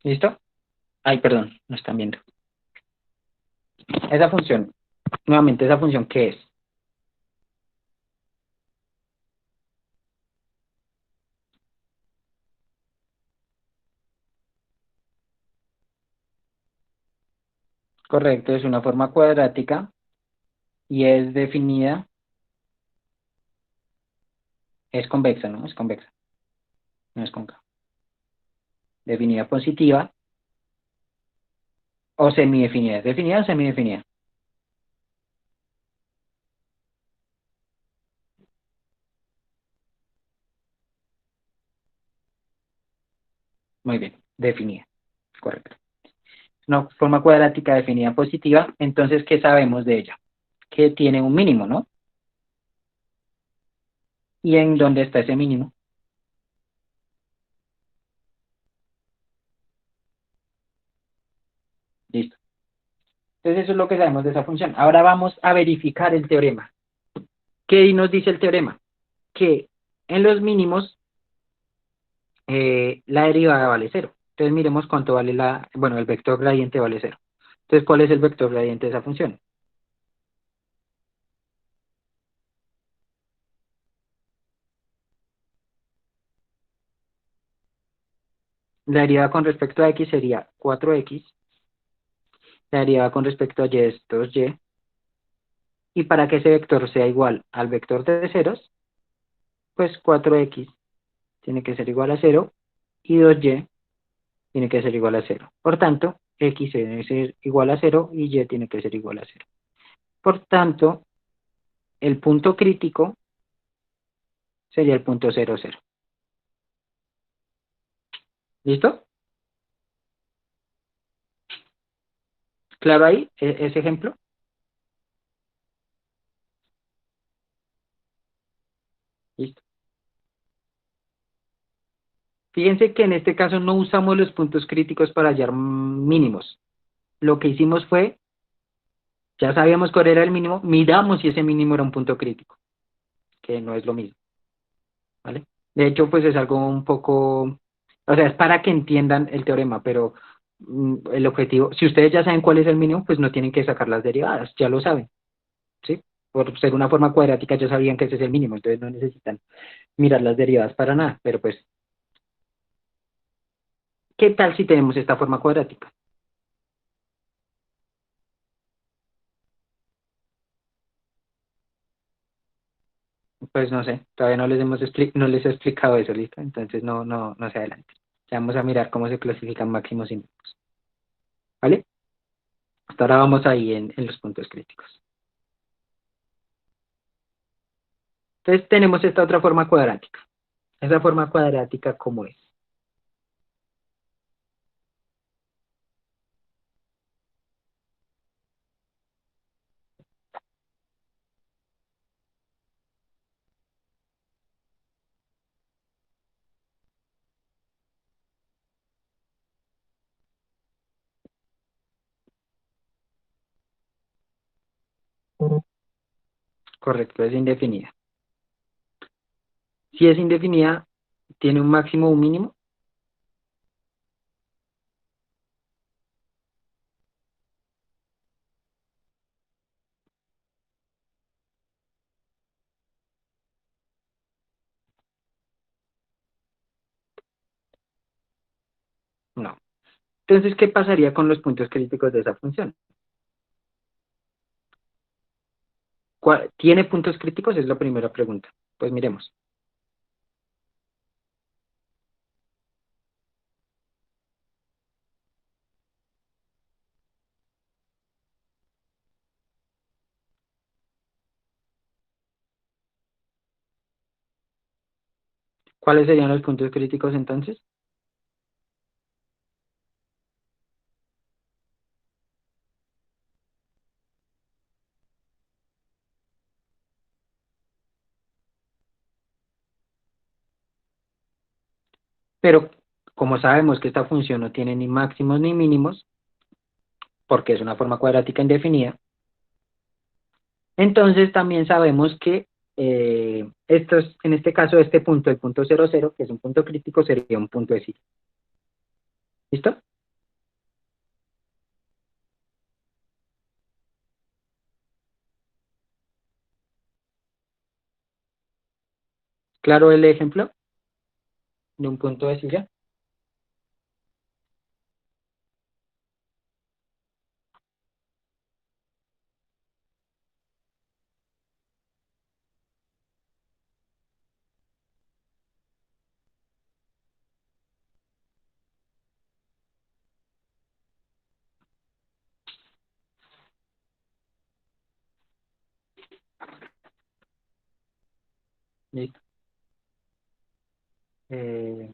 ¿Listo? Ay, perdón, no están viendo. Esa función, nuevamente, esa función, ¿qué es? Correcto, es una forma cuadrática y es definida, es convexa, ¿no? Es convexa, no es cóncava. Definida positiva o semidefinida. ¿Es definida o semidefinida? Muy bien, definida, correcto. Una forma cuadrática definida positiva, entonces, ¿qué sabemos de ella? Que tiene un mínimo, ¿no? ¿Y en dónde está ese mínimo? Listo. Entonces, eso es lo que sabemos de esa función. Ahora vamos a verificar el teorema. ¿Qué nos dice el teorema? Que en los mínimos la derivada vale cero. Entonces, miremos cuánto vale bueno, el vector gradiente vale cero. Entonces, ¿cuál es el vector gradiente de esa función? La derivada con respecto a x sería 4x, la derivada con respecto a y es 2y, y para que ese vector sea igual al vector de ceros, pues 4x tiene que ser igual a cero y 2y tiene que ser igual a cero. Por tanto, x debe ser igual a cero y y tiene que ser igual a cero. Por tanto, el punto crítico sería el punto 0, 0. ¿Listo? ¿Claro ahí ese ejemplo? Listo. Fíjense que en este caso no usamos los puntos críticos para hallar mínimos. Lo que hicimos fue, ya sabíamos cuál era el mínimo, miramos si ese mínimo era un punto crítico, que no es lo mismo, ¿vale? De hecho, pues es algo un poco, o sea, es para que entiendan el teorema, pero el objetivo, si ustedes ya saben cuál es el mínimo, pues no tienen que sacar las derivadas, ya lo saben, ¿sí? Por ser una forma cuadrática ya sabían que ese es el mínimo, entonces no necesitan mirar las derivadas para nada, pero pues, ¿qué tal si tenemos esta forma cuadrática? Pues no sé, todavía no les he explicado eso, ¿listo? Entonces no se adelante. Ya vamos a mirar cómo se clasifican máximos y mínimos, ¿vale? Hasta ahora vamos ahí en los puntos críticos. Entonces tenemos esta otra forma cuadrática. Esa forma cuadrática, ¿cómo es? Correcto, es indefinida. Si es indefinida, ¿tiene un máximo o un mínimo? No. Entonces, ¿qué pasaría con los puntos críticos de esa función? ¿Tiene puntos críticos? Es la primera pregunta. Pues miremos. ¿Cuáles serían los puntos críticos entonces? Pero como sabemos que esta función no tiene ni máximos ni mínimos, porque es una forma cuadrática indefinida, entonces también sabemos que en este caso, este punto, el punto 0, 0, que es un punto crítico, sería un punto de sí. ¿Listo? ¿Claro el ejemplo de un punto de silla? Listo. Eh,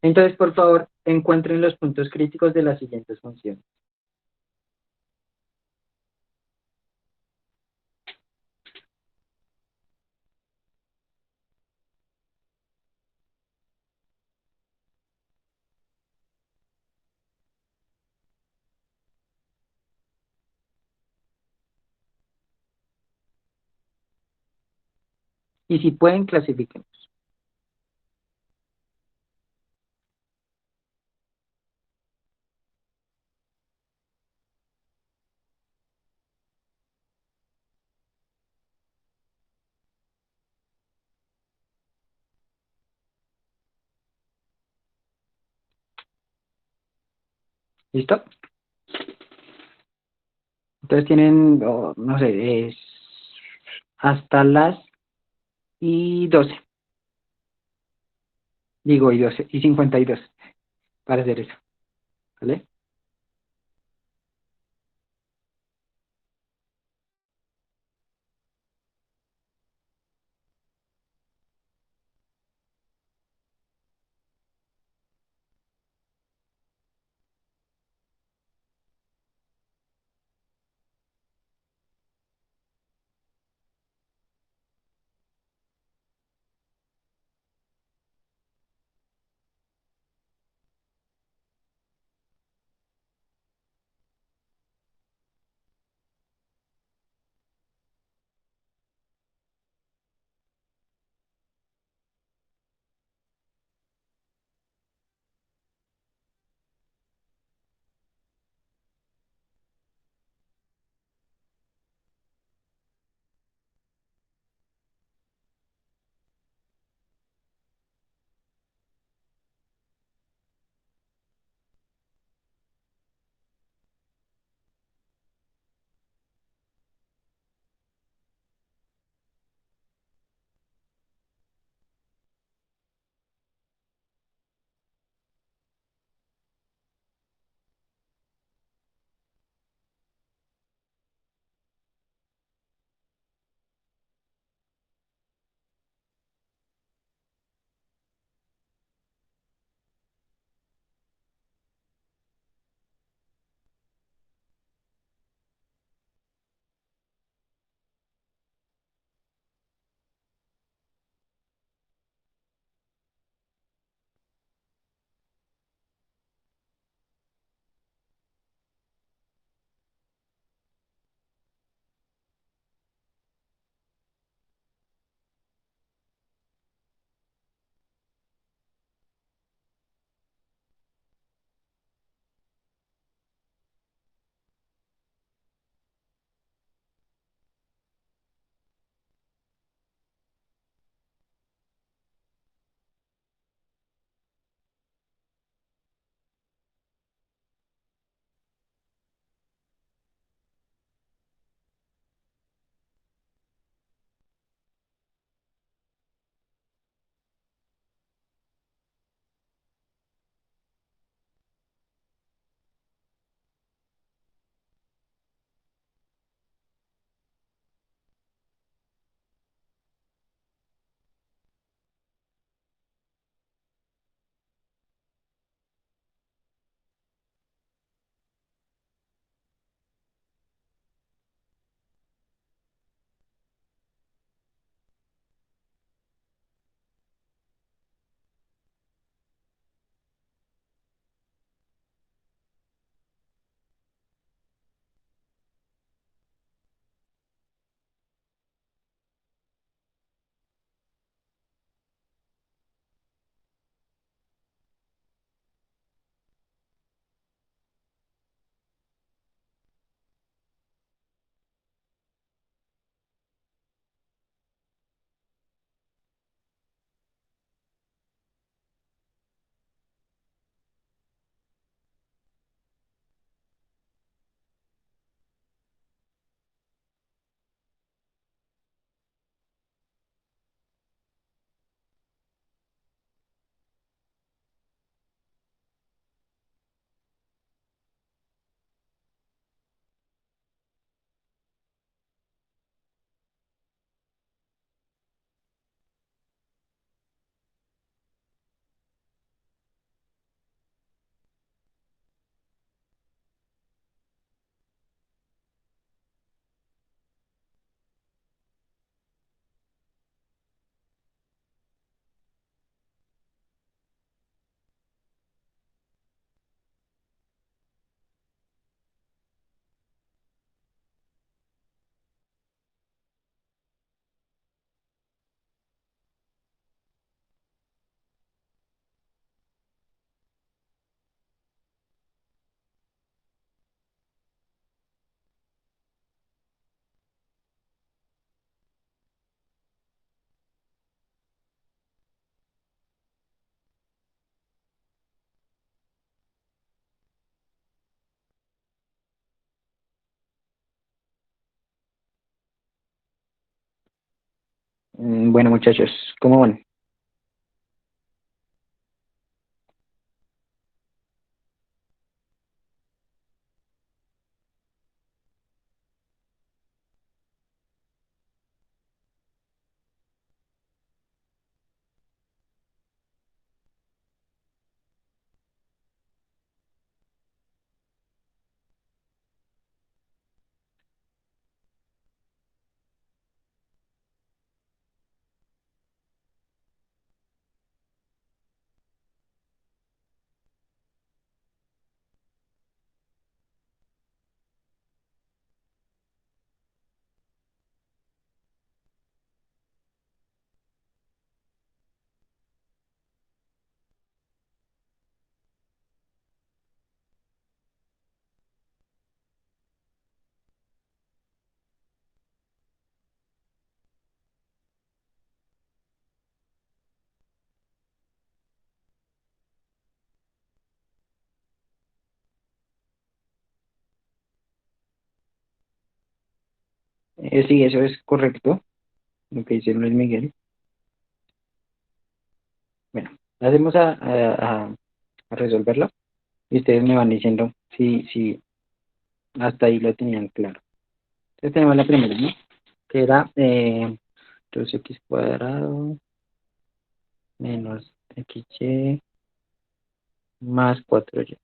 entonces, por favor, encuentren los puntos críticos de las siguientes funciones. Y si pueden, clasifiquen. ¿Listo? Entonces tienen, oh, no sé, hasta las y 12, digo, y 12, y 52, para hacer eso, ¿vale? Bueno, muchachos, ¿cómo van? Sí, eso es correcto, lo que dice Luis Miguel. Bueno, hacemos a resolverlo y ustedes me van diciendo si hasta ahí lo tenían claro. Entonces tenemos la primera, ¿no? Que era 2x cuadrado menos xy más 4y.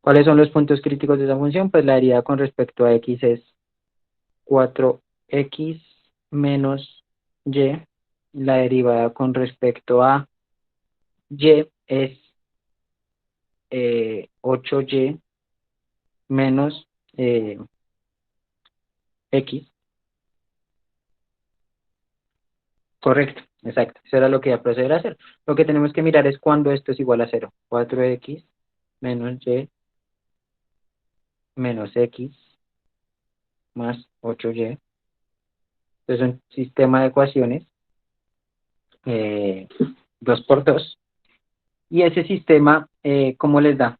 ¿Cuáles son los puntos críticos de esa función? Pues la derivada con respecto a x es 4x menos y. La derivada con respecto a y es 8y menos x. Correcto, exacto. Eso era lo que iba a proceder a hacer. Lo que tenemos que mirar es cuando esto es igual a cero. 4x menos y menos x más 8y. Entonces es un sistema de ecuaciones 2 por 2. Y ese sistema, ¿cómo les da?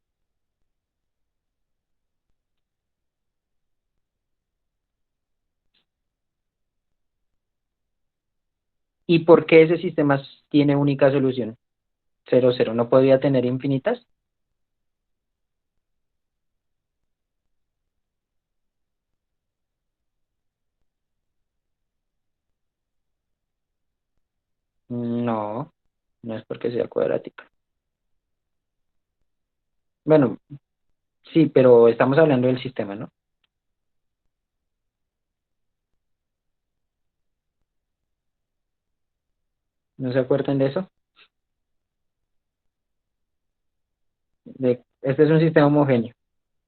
¿Y por qué ese sistema tiene única solución? Cero cero. ¿No podría tener infinitas? No, no es porque sea cuadrática. Bueno, sí, pero estamos hablando del sistema, ¿no? ¿No se acuerdan de eso? Este es un sistema homogéneo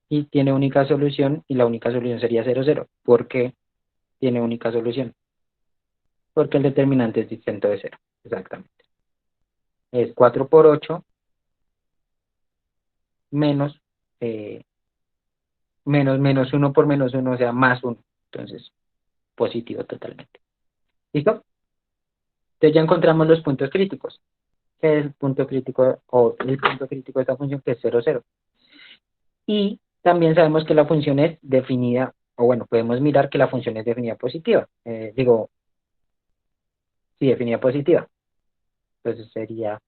y tiene única solución y la única solución sería cero cero. ¿Por qué tiene única solución? Porque el determinante es distinto de cero. Exactamente. Es 4 por 8 menos, eh, menos uno por menos uno, o sea, más uno. Entonces, positivo totalmente. ¿Listo? Entonces ya encontramos los puntos críticos. ¿Qué es el punto crítico o el punto crítico de esta función? Que es cero cero. Y también sabemos que la función es definida, o bueno, podemos mirar que la función es definida positiva. Sí, definida positiva. Entonces sería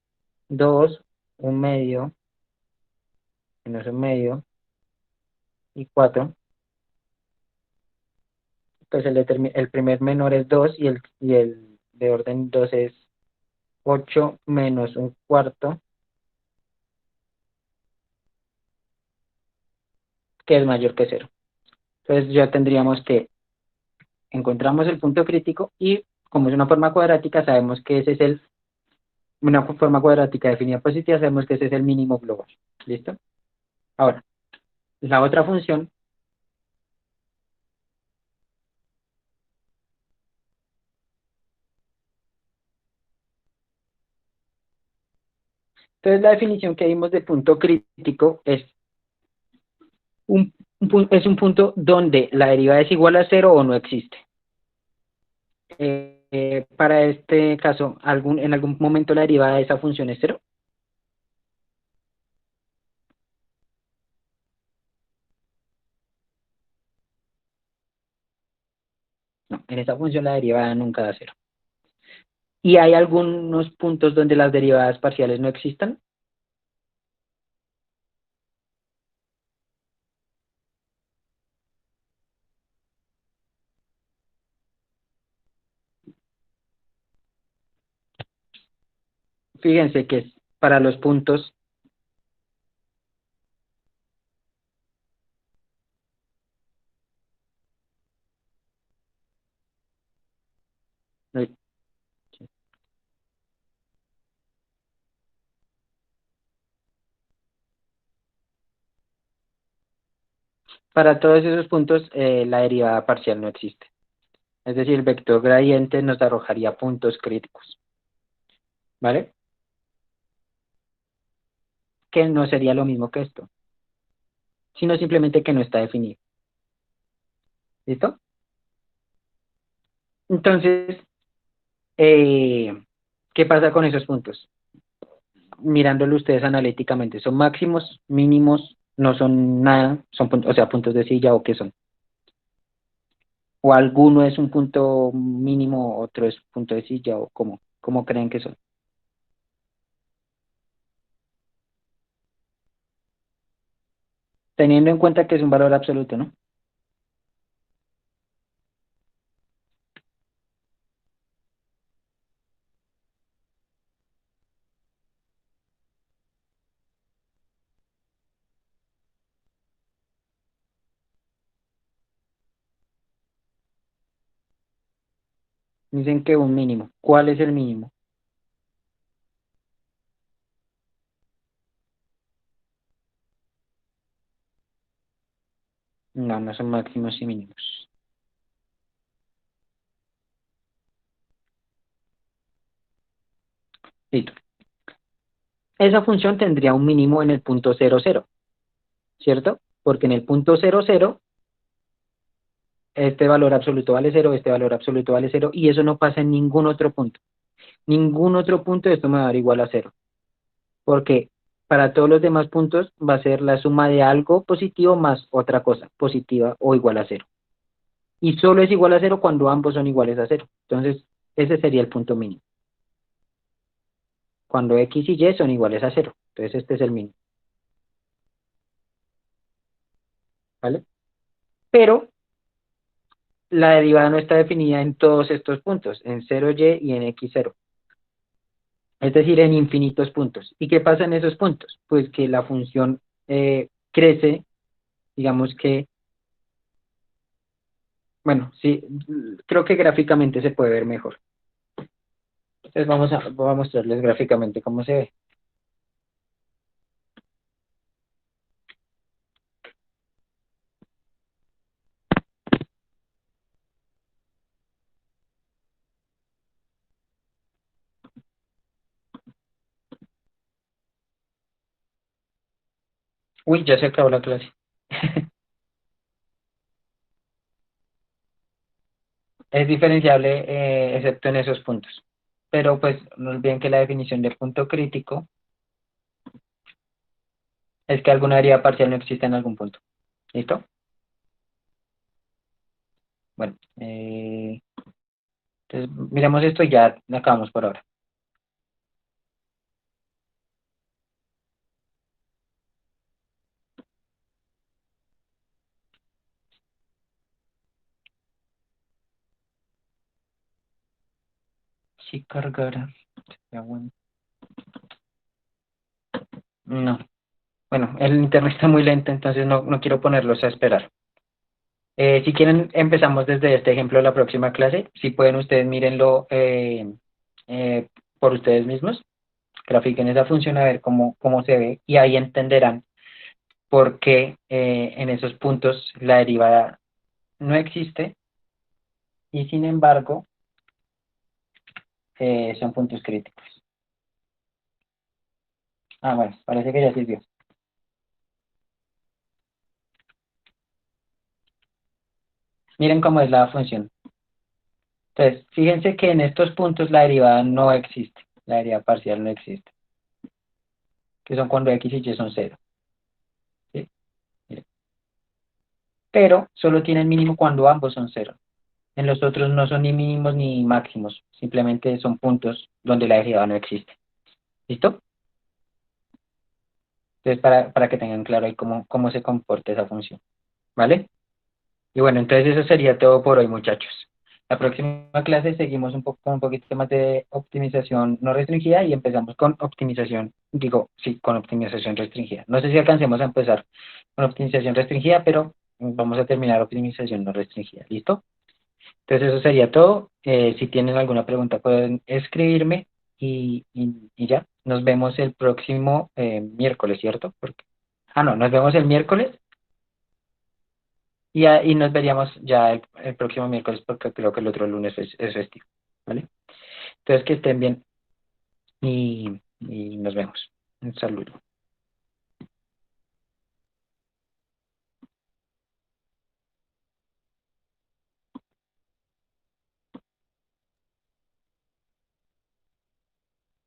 2 un medio, menos un medio, y 4. Pues el primer menor es 2 y el de orden 2 es 8 menos un cuarto, que es mayor que cero. Entonces ya tendríamos que encontramos el punto crítico y como es una forma cuadrática, sabemos que ese es una forma cuadrática definida positiva, sabemos que ese es el mínimo global. ¿Listo? Ahora, la otra función, entonces la definición que dimos de punto crítico es es un punto donde la derivada es igual a cero o no existe. Para este caso, en algún momento la derivada de esa función es cero. En esa función la derivada nunca da cero. ¿Y hay algunos puntos donde las derivadas parciales no existan? Fíjense que para los puntos, para todos esos puntos la derivada parcial no existe. Es decir, el vector gradiente nos arrojaría puntos críticos, ¿vale? Que no sería lo mismo que esto, sino simplemente que no está definido. ¿Listo? Entonces, ¿qué pasa con esos puntos? Mirándolo ustedes analíticamente, ¿son máximos, mínimos, no son nada, son puntos, o sea, puntos de silla o qué son? ¿O alguno es un punto mínimo, otro es punto de silla o cómo creen que son? Teniendo en cuenta que es un valor absoluto, ¿no? Dicen que un mínimo. ¿Cuál es el mínimo? No, no son máximos y mínimos. Listo. Esa función tendría un mínimo en el punto 0, 0, ¿cierto? Porque en el punto 0, 0, este valor absoluto vale 0, este valor absoluto vale 0, y eso no pasa en ningún otro punto. Ningún otro punto de esto me va a dar igual a 0, porque para todos los demás puntos va a ser la suma de algo positivo más otra cosa positiva o igual a 0. Y solo es igual a 0 cuando ambos son iguales a 0. Entonces, ese sería el punto mínimo. Cuando x y y son iguales a 0. Entonces, este es el mínimo. ¿Vale? Pero la derivada no está definida en todos estos puntos, en 0y y en x0. Es decir, en infinitos puntos. ¿Y qué pasa en esos puntos? Pues que la función crece, digamos que, bueno, sí, creo que gráficamente se puede ver mejor. Entonces voy a mostrarles gráficamente cómo se ve. Uy, ya se acabó la clase. Es diferenciable excepto en esos puntos. Pero pues no olviden que la definición de punto crítico es que alguna derivada parcial no existe en algún punto. ¿Listo? Bueno, entonces miremos esto y ya acabamos por ahora. Si cargara, sería bueno. No. Bueno, el internet está muy lento, entonces no quiero ponerlos a esperar. Si quieren, empezamos desde este ejemplo la próxima clase. Si pueden, ustedes mírenlo eh, por ustedes mismos. Grafiquen esa función a ver cómo se ve y ahí entenderán por qué en esos puntos la derivada no existe y sin embargo son puntos críticos. Ah, bueno, parece que ya sirvió. Miren cómo es la función. Entonces, fíjense que en estos puntos la derivada no existe, la derivada parcial no existe, que son cuando x y y son 0. ¿Sí? Miren. Pero solo tienen mínimo cuando ambos son 0. En los otros no son ni mínimos ni máximos, simplemente son puntos donde la derivada no existe. ¿Listo? Entonces, para que tengan claro ahí cómo se comporta esa función. ¿Vale? Y bueno, entonces eso sería todo por hoy, muchachos. La próxima clase seguimos con un poquito más de optimización no restringida y empezamos con optimización, con optimización restringida. No sé si alcancemos a empezar con optimización restringida, pero vamos a terminar optimización no restringida. ¿Listo? Entonces eso sería todo. Si tienen alguna pregunta pueden escribirme y ya. Nos vemos el próximo miércoles, ¿cierto? No, nos vemos el miércoles y nos veríamos ya el próximo miércoles porque creo que el otro lunes es festivo, ¿vale? Entonces que estén bien y nos vemos. Un saludo.